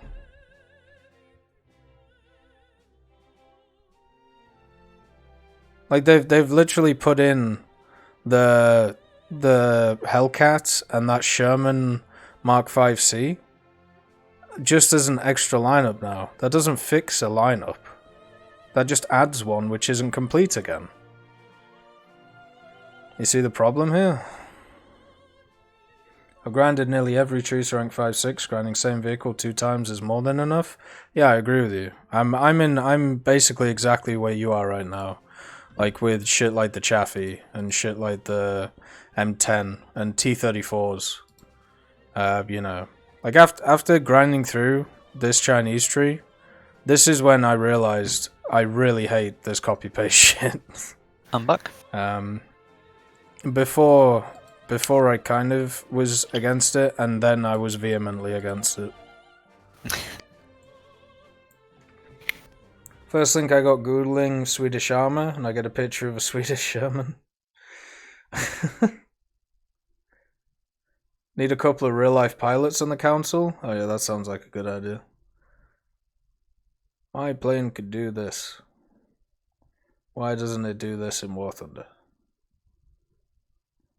Like, they've literally put in the Hellcat and that Sherman Mark 5C just as an extra lineup now. That doesn't fix a lineup. That just adds one which isn't complete again. You see the problem here? I've grinded nearly every tree to rank 5-6. Grinding same vehicle 2 times is more than enough. Yeah, I agree with you. I'm basically exactly where you are right now. Like with shit like the Chaffee and shit like the M10 and T34s. You know, like after grinding through this Chinese tree, this is when I realized I really hate this copy paste shit. I'm back. Before I kind of was against it, and then I was vehemently against it. First thing I got Googling Swedish armor, and I get a picture of a Swedish Sherman. Need a couple of real-life pilots on the council? Oh yeah, that sounds like a good idea. My plane could do this. Why doesn't it do this in War Thunder?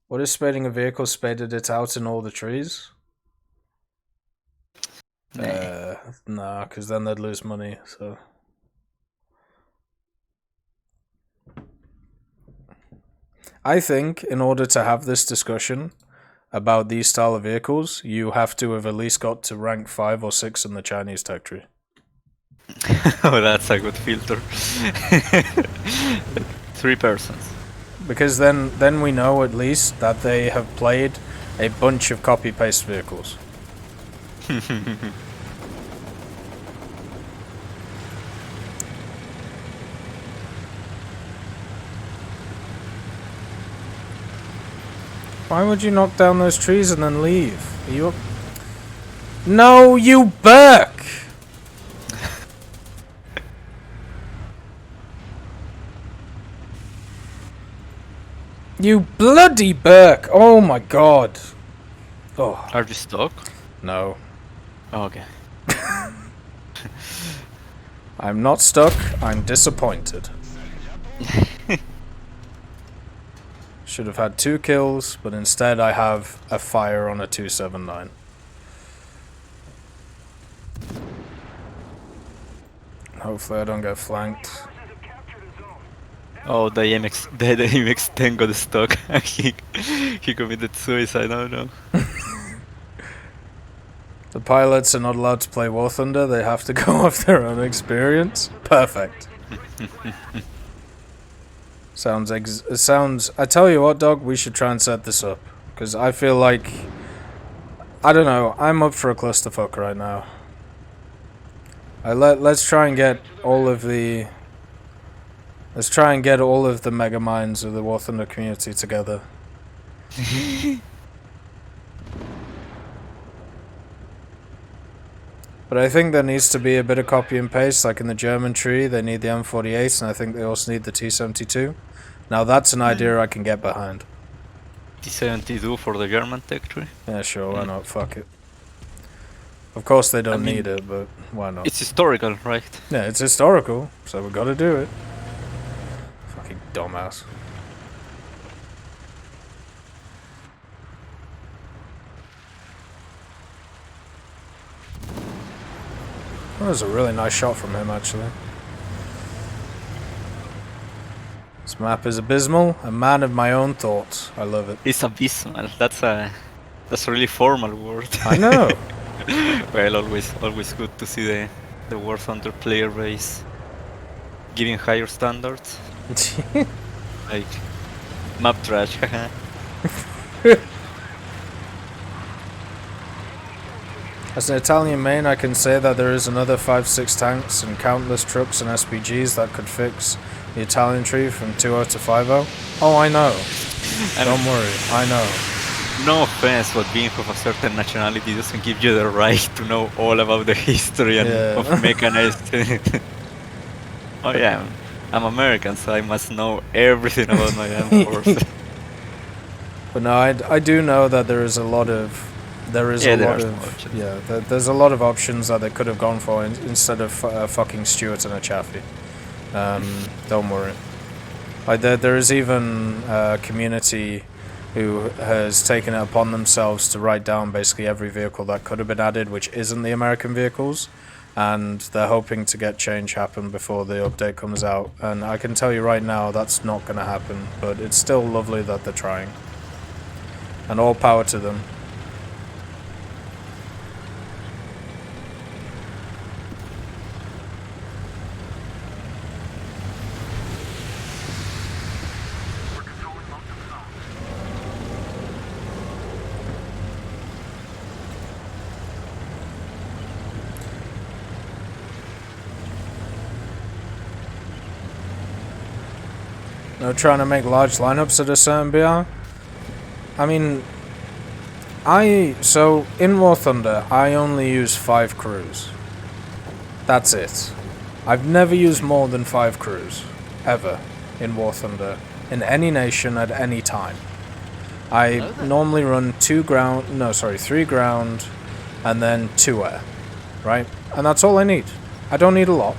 What is spading a vehicle? Spaded it out in all the trees? Nah, because then they'd lose money, so... I think, in order to have this discussion about these style of vehicles, you have to have at least got to rank 5 or 6 in the Chinese tech tree. Oh, that's a good filter. 3 persons. Because then we know at least that they have played a bunch of copy-paste vehicles. Why would you knock down those trees and then leave? Are you... No, you Burke! You bloody Burke! Oh my god. Oh. Are you stuck? No. Oh, okay. I'm not stuck, I'm disappointed. Should have had 2 kills, but instead I have a fire on a 279. Hopefully I don't get flanked. Oh, the MX-10 got stuck. he committed suicide, I don't know. The pilots are not allowed to play War Thunder, they have to go off their own experience. Perfect. Sounds... I tell you what, dog, we should try and set this up. Because I feel like... I don't know, I'm up for a clusterfuck right now. Let's try and get all of the... Let's try and get all of the mega minds of the War Thunder community together. But I think there needs to be a bit of copy and paste, like in the German tree, they need the M48, and I think they also need the T72. Now that's an idea I can get behind. T72 for the German tech tree? Yeah, sure, why not? Fuck it. Of course they don't need it, but why not? It's historical, right? Yeah, it's historical, so we gotta do it. Fucking dumbass. That was a really nice shot from him, actually. This map is abysmal. A man of my own thoughts. I love it. It's abysmal. That's a really formal word. I know. Well, always good to see the War Thunder player base giving higher standards. Like map trash. As an Italian main, I can say that there is another 5-6 tanks and countless trucks and SPGs that could fix the Italian tree from 2-0 to 5-0. Oh, I know. Don't worry, I know. No offense, but being of a certain nationality doesn't give you the right to know all about the history and of mechanized. Oh yeah, I'm American, so I must know everything about my armed forces. But no, I do know that there is a lot of... there's a lot of options that they could have gone for instead of fucking Stuart and a Chaffee. Don't worry. Like there is even a community who has taken it upon themselves to write down basically every vehicle that could have been added, which isn't the American vehicles, and they're hoping to get change happen before the update comes out. And I can tell you right now that's not going to happen, but it's still lovely that they're trying. And all power to them. trying to make large lineups at a certain BR. I mean, so in War Thunder, I only use 5 crews. That's it. I've never used more than 5 crews, ever, in War Thunder, in any nation at any time. I normally run 3 ground, and then 2 air, right? And that's all I need. I don't need a lot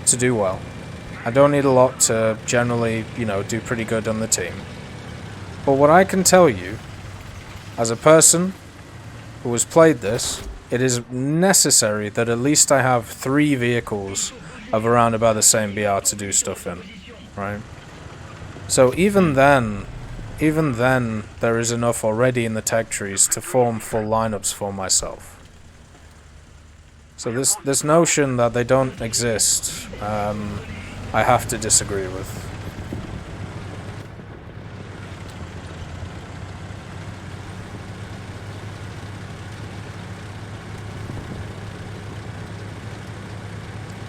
to do well. I don't need a lot to generally, do pretty good on the team. But what I can tell you, as a person who has played this, it is necessary that at least I have 3 vehicles of around about the same BR to do stuff in, right? So even then, there is enough already in the tech trees to form full lineups for myself. So this notion that they don't exist, I have to disagree with.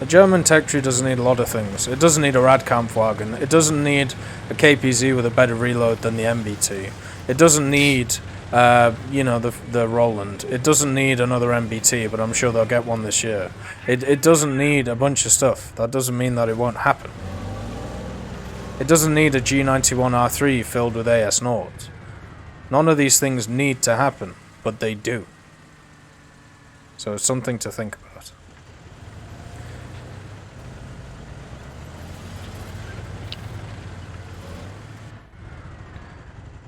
A German tech tree doesn't need a lot of things. It doesn't need a Radkampfwagen. It doesn't need a KPZ with a better reload than the MBT. It doesn't need, the Roland. It doesn't need another MBT, but I'm sure they'll get one this year. It doesn't need a bunch of stuff. That doesn't mean that it won't happen. It doesn't need a G91R3 filled with AS0. None of these things need to happen, but they do. So it's something to think about.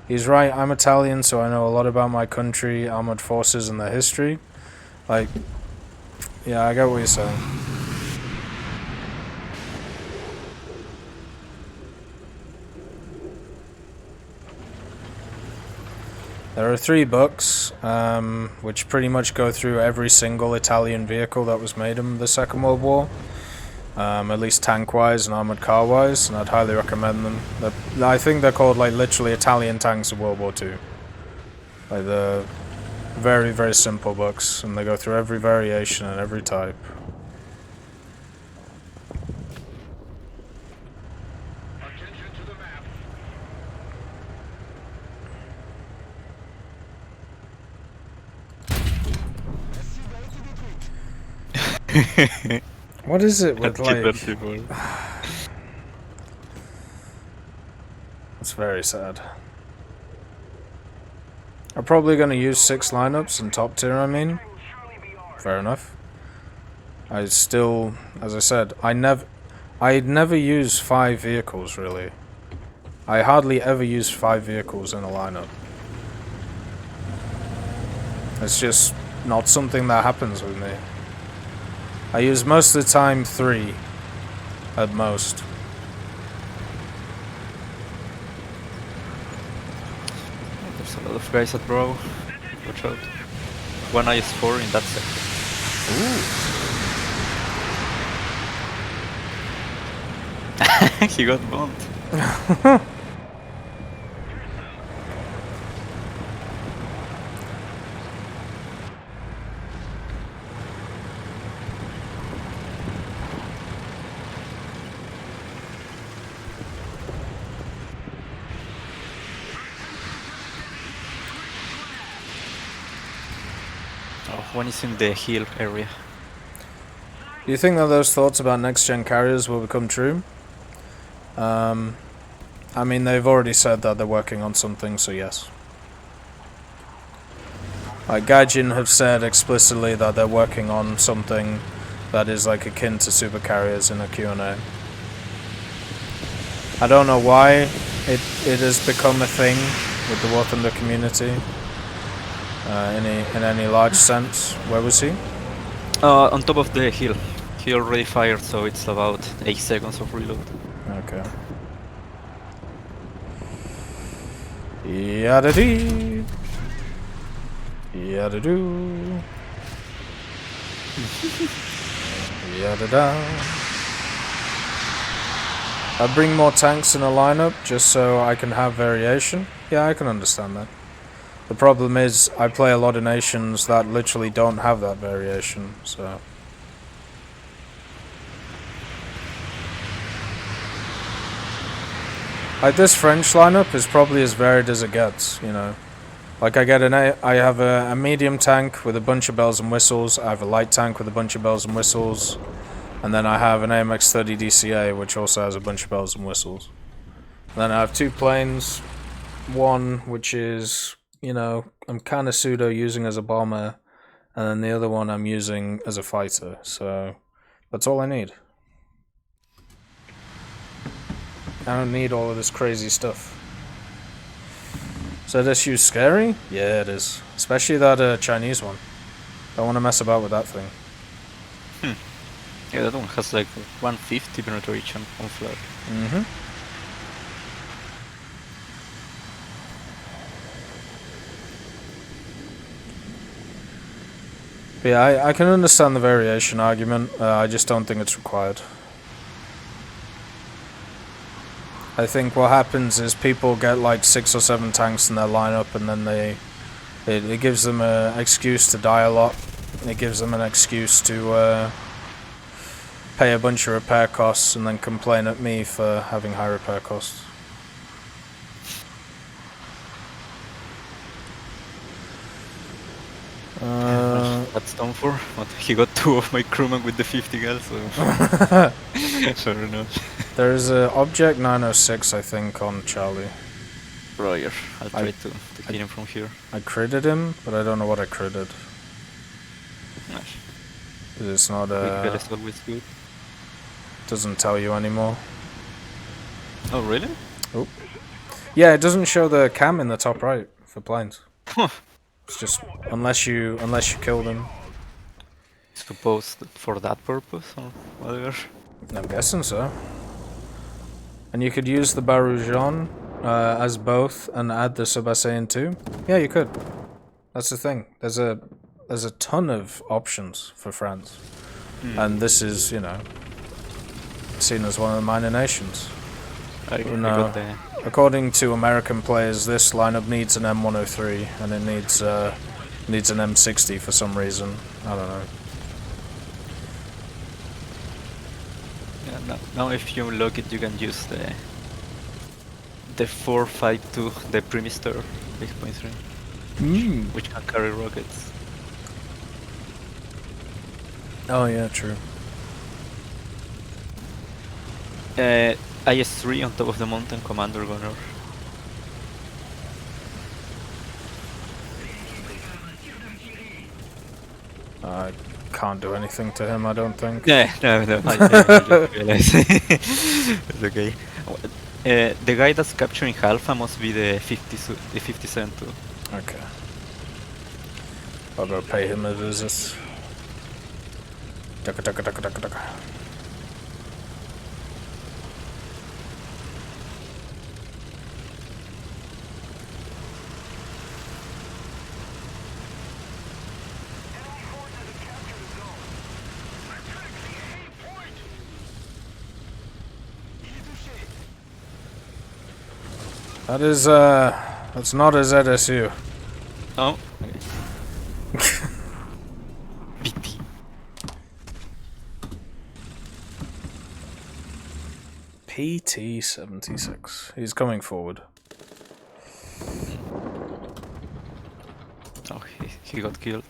He's right, I'm Italian, so I know a lot about my country, armored forces, and their history. Like, yeah, I get what you're saying. There are 3 books, which pretty much go through every single Italian vehicle that was made in the Second World War. At least tank-wise and armoured car-wise, and I'd highly recommend them. I think they're called, like, literally Italian tanks of World War II. Like, the very, very simple books, and they go through every variation and every type. Attention to the map. What is it with, like... It's very sad. I'm probably going to use 6 lineups in top tier, I mean. Fair enough. I still, as I said, I never use 5 vehicles, really. I hardly ever use 5 vehicles in a lineup. It's just not something that happens with me. I use most of the time 3, at most. There's a lot of guys at Bro. Watch out. 1 IS-4 in that sector. Ooh. He got bombed. One is in the hill area. Do you think that those thoughts about next-gen carriers will become true? I mean, they've already said that they're working on something, so yes. Like, Gaijin have said explicitly that they're working on something that is like akin to super carriers in a Q&A. I don't know why it has become a thing with the War Thunder community. In any large sense. Where was he? On top of the hill. He already fired, so it's about 8 seconds of reload. Okay. Yada-dee. Yada-doo. Yada-da. I bring more tanks in a lineup just so I can have variation. Yeah, I can understand that. The problem is, I play a lot of nations that literally don't have that variation, so... Like this French lineup is probably as varied as it gets, you know. Like I have a medium tank with a bunch of bells and whistles. I have a light tank with a bunch of bells and whistles, and then I have an AMX-30 DCA which also has a bunch of bells and whistles. And then I have 2 planes, one which is, you know, I'm kind of pseudo using as a bomber, and then the other one I'm using as a fighter. So that's all I need. I don't need all of this crazy stuff. So this use scary? Yeah, it is. Especially that Chinese one. Don't want to mess about with that thing. Yeah, that one has like 150 penetration on flat. But yeah, I can understand the variation argument. I just don't think it's required. I think what happens is people get like 6 or 7 tanks in their lineup, and then it gives them an excuse to die a lot. It gives them an excuse to pay a bunch of repair costs and then complain at me for having high repair costs. That's done for. But he got 2 of my crewmen with the 50 gal, so fair enough. There's an Object 906, I think, on Charlie. Roger, I'll try to kill him from here. I critted him, but I don't know what I critted. Nice. 'Cause it's not Quick is always good. doesn't tell you anymore. Oh really? Oh. Yeah, it doesn't show the cam in the top right for planes. It's just unless you kill them. Suppose for that purpose or whatever. I'm guessing so. And you could use the Baroujon as both and add the Sub-Assayan too. Yeah, you could. That's the thing. There's a ton of options for France, and this is, you know, seen as one of the minor nations. I got the... According to American players, this lineup needs an M103 and it needs an M60 for some reason. I don't know. Yeah, now if you look it, you can use the 452, the Primister 8.3, which can carry rockets. Oh yeah, true. IS-3 on top of the mountain, Commander Gunner. I can't do anything to him, I don't think. Yeah, no, I just realized. It's okay. The guy that's capturing Alpha must be the 57 too. Okay. I'll go pay him a visit. Ducka ducka ducka ducka ducka. That is, that's not a ZSU. Oh, okay. BT. PT-76. He's coming forward. Oh, he got killed.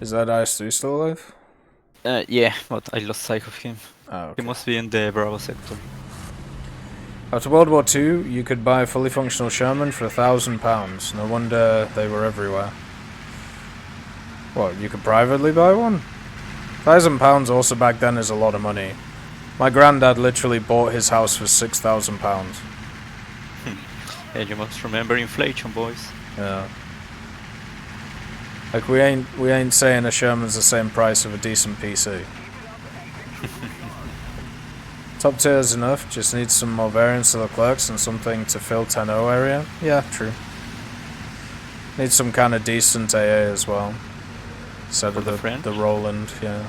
Is that IS-3 still alive? Yeah, but I lost sight of him. Oh, okay. He must be in the Bravo sector. After World War II, you could buy a fully functional Sherman for £1,000. No wonder they were everywhere. What, you could privately buy one? £1,000 also back then is a lot of money. My granddad literally bought his house for £6,000. Yeah, you must remember inflation, boys. Yeah. Like we ain't saying a Sherman's the same price of a decent PC. Top tier is enough, just need some more variants to the clerks and something to fill 10-0 area. Yeah, true. Need some kind of decent AA as well. Instead of the Roland, yeah.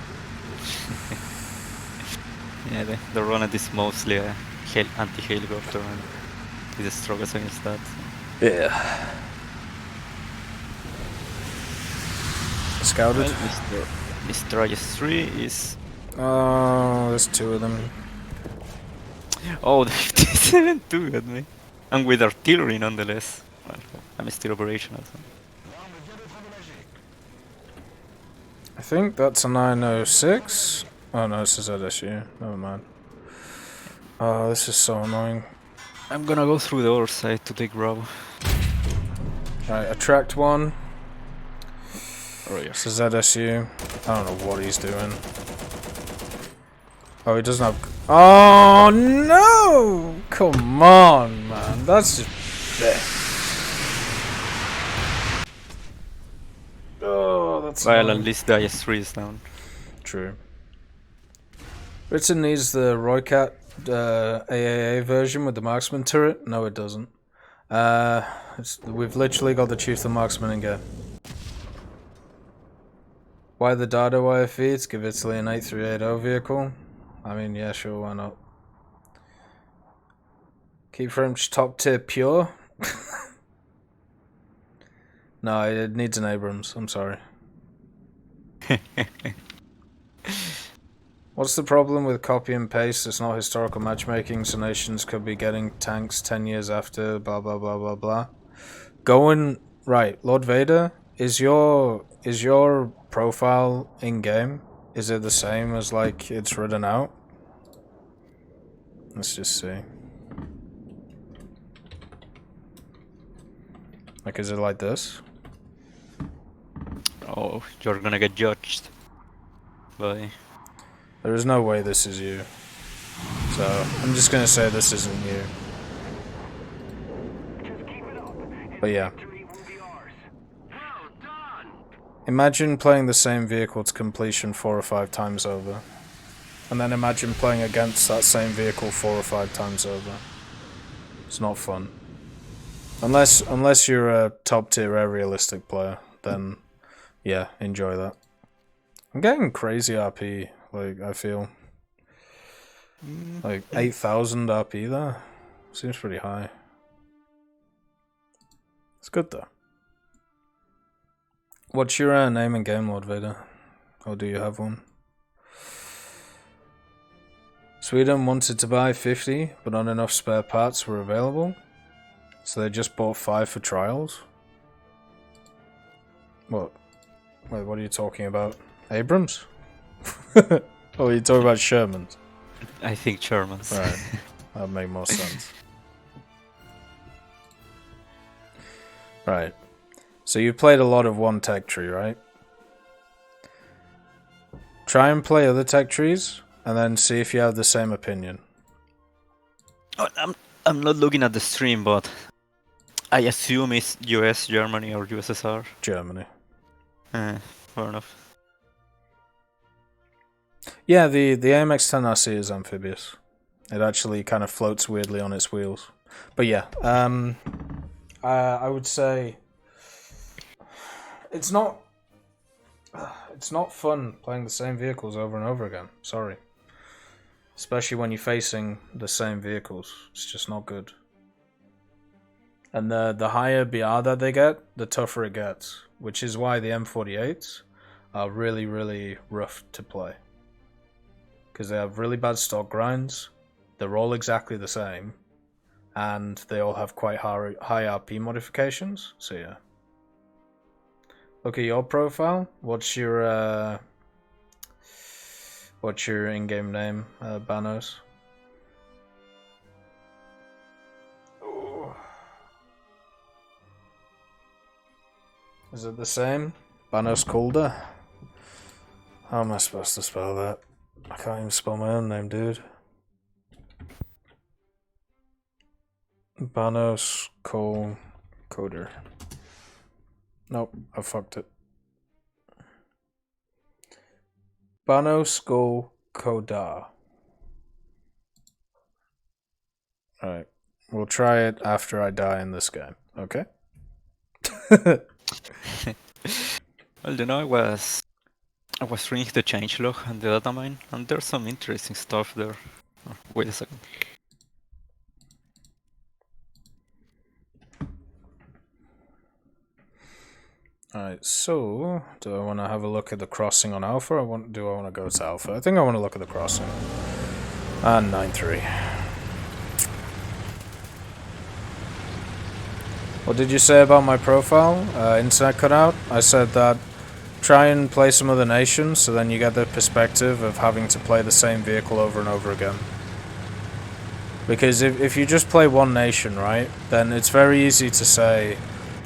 Yeah, the Roland is mostly a anti-helicopter and he struggles against that. So. Yeah. Scouted. Well, Mr. IS-3 is... Oh, there's 2 of them. Oh, the 57-2 got me. And with artillery nonetheless. Well, I'm still operational. So. I think that's a 906. Oh no, this is ZSU. Never mind. Oh, this is so annoying. I'm gonna go through the other side to take row. Right, attract one. Oh yeah. This is ZSU. I don't know what he's doing. Oh, he doesn't have... Oh, no! Come on, man. That's just... Oh, that's... Well, annoying. at least the IS-3 is down. True. Britain needs the Roycat AAA version with the marksman turret. No, it doesn't. We've literally got the Chief the Marksman in game. Why the Dado IFV? Give Italy an 8380 vehicle. I mean, yeah, sure, why not? Keep French top tier pure? No, it needs an Abrams. I'm sorry. What's the problem with copy and paste? It's not historical matchmaking, so nations could be getting tanks 10 years after, blah, blah, blah, blah, blah. Going... Right, Lord Vader, is your profile in-game? Is it the same as, like, it's written out? Let's just see. Like, is it like this? Oh, you're gonna get judged. By... There is no way this is you. So, I'm just gonna say this isn't you. But yeah. Imagine playing the same vehicle to completion 4 or 5 times over. And then imagine playing against that same vehicle 4 or 5 times over. It's not fun. Unless you're a top tier realistic player, then yeah, enjoy that. I'm getting crazy RP, like I feel. Like 8,000 RP there. Seems pretty high. It's good though. What's your name and game, Lord Vader? Or do you have one? Sweden wanted to buy 50, but not enough spare parts were available. So they just bought 5 for trials? What? Wait, what are you talking about? Abrams? Oh, you're talking about Shermans? I think Germans. Right, that would make more sense. Right. So you played a lot of one tech tree, right? Try and play other tech trees, and then see if you have the same opinion. Oh, I'm not looking at the stream, but I assume it's US, Germany, or USSR. Germany. Fair enough. Yeah, the AMX-10 RC is amphibious. It actually kind of floats weirdly on its wheels. But yeah, I would say it's not fun playing the same vehicles over and over again. Sorry. Especially when you're facing the same vehicles. It's just not good. And the higher BR that they get, the tougher it gets. Which is why the M48s are really, really rough to play. Because they have really bad stock grinds. They're all exactly the same. And they all have quite high RP modifications. So yeah. Look at your profile. What's your in-game name, Banos? Ooh. Is it the same? Banos Calder? How am I supposed to spell that? I can't even spell my own name, dude. Banos Coder. Nope, I fucked it. Banos Coda. Alright, we'll try it after I die in this game, okay? Well, you know, I was reading the changelog and the data mine, and there's some interesting stuff there. Oh, wait a second. Alright, so do I want to have a look at the crossing on Alpha, or do I want to go to Alpha? I think I want to look at the crossing. And 9-3. What did you say about my profile? Internet cut out? I said that try and play some other nations, so then you get the perspective of having to play the same vehicle over and over again. Because if you just play one nation, right, then it's very easy to say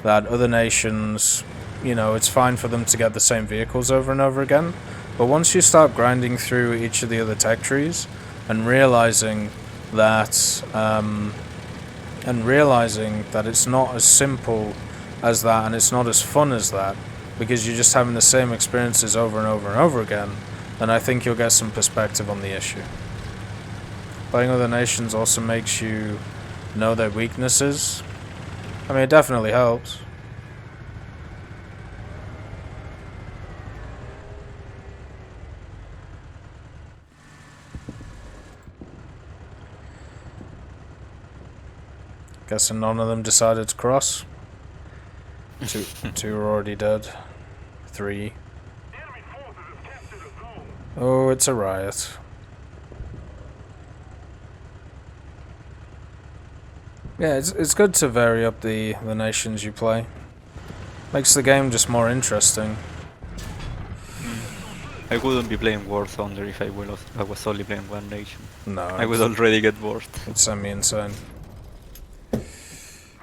that other nations, you know, it's fine for them to get the same vehicles over and over again. But once you start grinding through each of the other tech trees and realizing that it's not as simple as that, and it's not as fun as that, because you're just having the same experiences over and over and over again, then I think you'll get some perspective on the issue. Playing other nations also makes you know their weaknesses. I mean, it definitely helps. Guessing none of them decided to cross. Two are already dead. 3. Oh, it's a riot. Yeah, it's good to vary up the nations you play. Makes the game just more interesting. I wouldn't be playing War Thunder if I was only playing one nation. No. I would already get bored. It's semi-insane.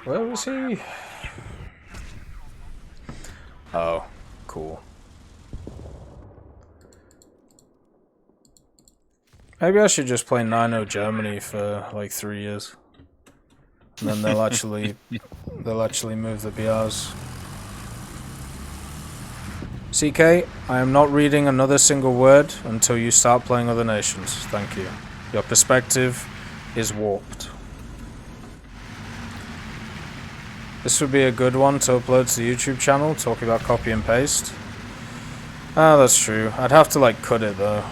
Where was he? Oh, cool. Maybe I should just play 9-0 Germany for like 3 years. And then they'll actually move the BRs. CK, I am not reading another single word until you start playing other nations. Thank you. Your perspective is warped. This would be a good one to upload to the YouTube channel, talking about copy and paste. Ah, that's true. I'd have to like cut it though.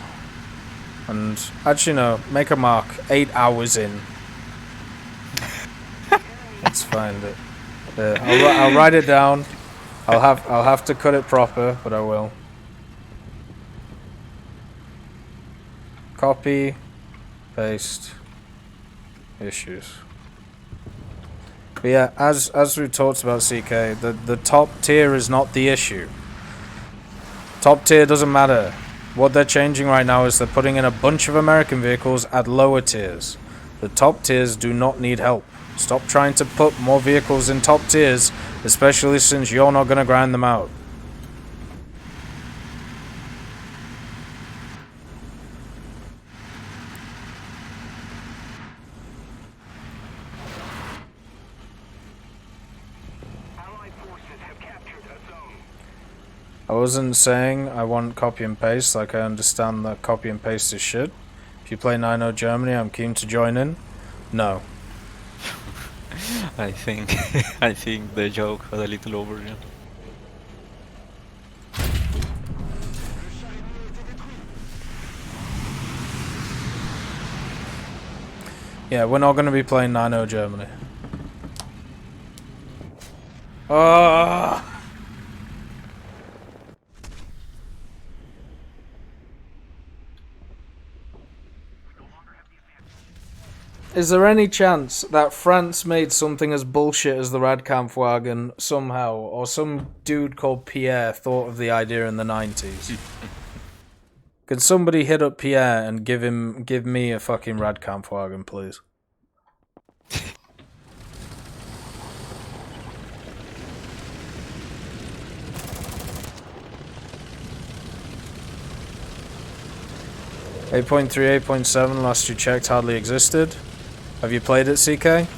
And actually no, make a mark. 8 hours in. Let's find it. I'll write it down. I'll have to cut it proper, but I will. Copy, paste, issues. But yeah, as we talked about, CK, the top tier is not the issue. Top tier doesn't matter. What they're changing right now is they're putting in a bunch of American vehicles at lower tiers. The top tiers do not need help. Stop trying to put more vehicles in top tiers, especially since you're not going to grind them out. I wasn't saying I want copy and paste, like I understand that copy and paste is shit. If you play 9-0 Germany, I'm keen to join in. No. I think the joke had a little overreach. Yeah, we're not going to be playing 9-0 Germany. Ah! Is there any chance that France made something as bullshit as the Radkampfwagen somehow, or some dude called Pierre thought of the idea in the 90s? Can somebody hit up Pierre and give me a fucking Radkampfwagen, please? .3, 8.7, last you checked, hardly existed. Have you played it, CK?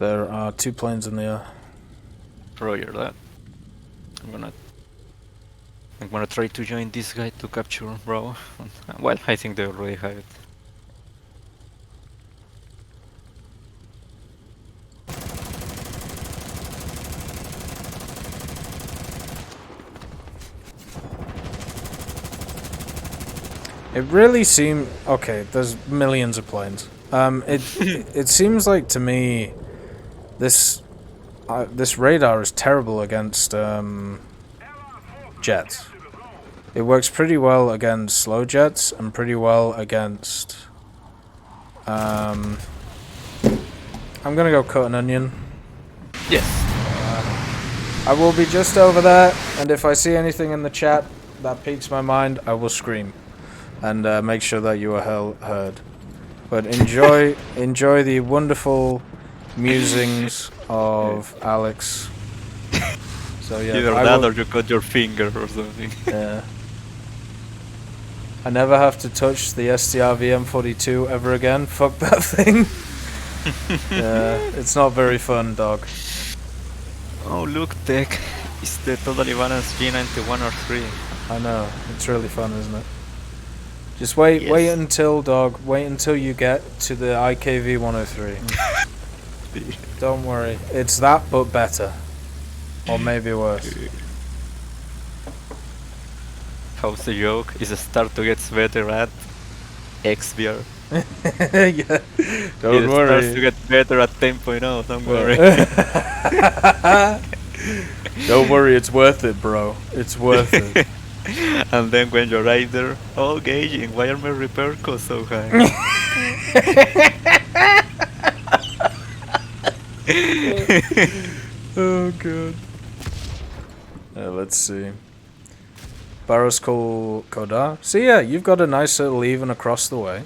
There are 2 planes in the air. Roger that. I'm gonna try to join this guy to capture Bravo. Well, I think they already have it. It really seems... Okay, there's millions of planes. It seems like to me This this radar is terrible against jets. It works pretty well against slow jets and pretty well against. I'm gonna go cut an onion. Yes. I will be just over there, and if I see anything in the chat that piques my mind, I will scream and make sure that you are heard. But enjoy the wonderful musings of Alex. So yeah, Either that or you cut your finger or something. Yeah. I never have to touch the STR VM42 ever again. Fuck that thing. Yeah, it's not very fun, dog. Oh look, Tech. It's the totally balanced G91R3. I know, it's really fun, isn't it? Just wait until, dog, wait until you get to the IKV 103. Don't worry, it's that but better. Or maybe worse. How's the joke? Is a start to get better at XVR. Yeah, don't worry. It starts to get better at 10.0, don't worry. Don't worry, it's worth it, bro. It's worth it. And then when you arrive there, oh gauging, why are my repair costs so high? Oh god. Let's see. Baroskol Kodar. So yeah, you've got a nice little even across the way.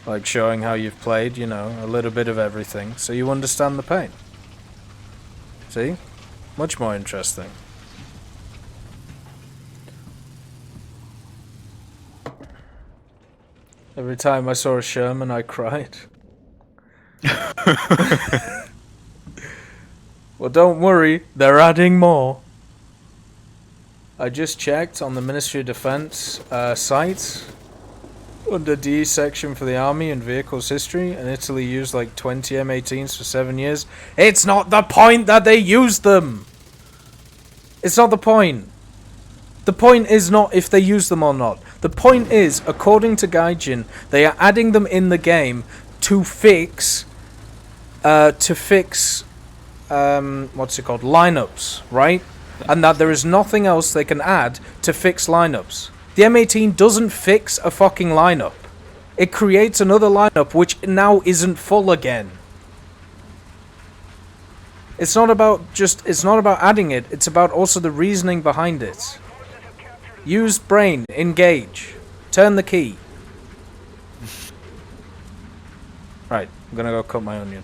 Like showing how you've played, you know, a little bit of everything. So you understand the pain. See? Much more interesting. Every time I saw a Sherman, I cried. Well, don't worry, they're adding more. I just checked on the Ministry of Defense site under D section for the Army and Vehicles History, and Italy used like 20 M18s for 7 years. It's not the point that they used them! It's not the point. The point is not if they use them or not. The point is, according to Gaijin, they are adding them in the game to fix what's it called, lineups, right? And that there is nothing else they can add to fix lineups. The M18 doesn't fix a fucking lineup. It creates another lineup which now isn't full again. It's not about adding it, it's about also the reasoning behind it. Use brain, engage, turn the key. Right, I'm gonna go cut my onion.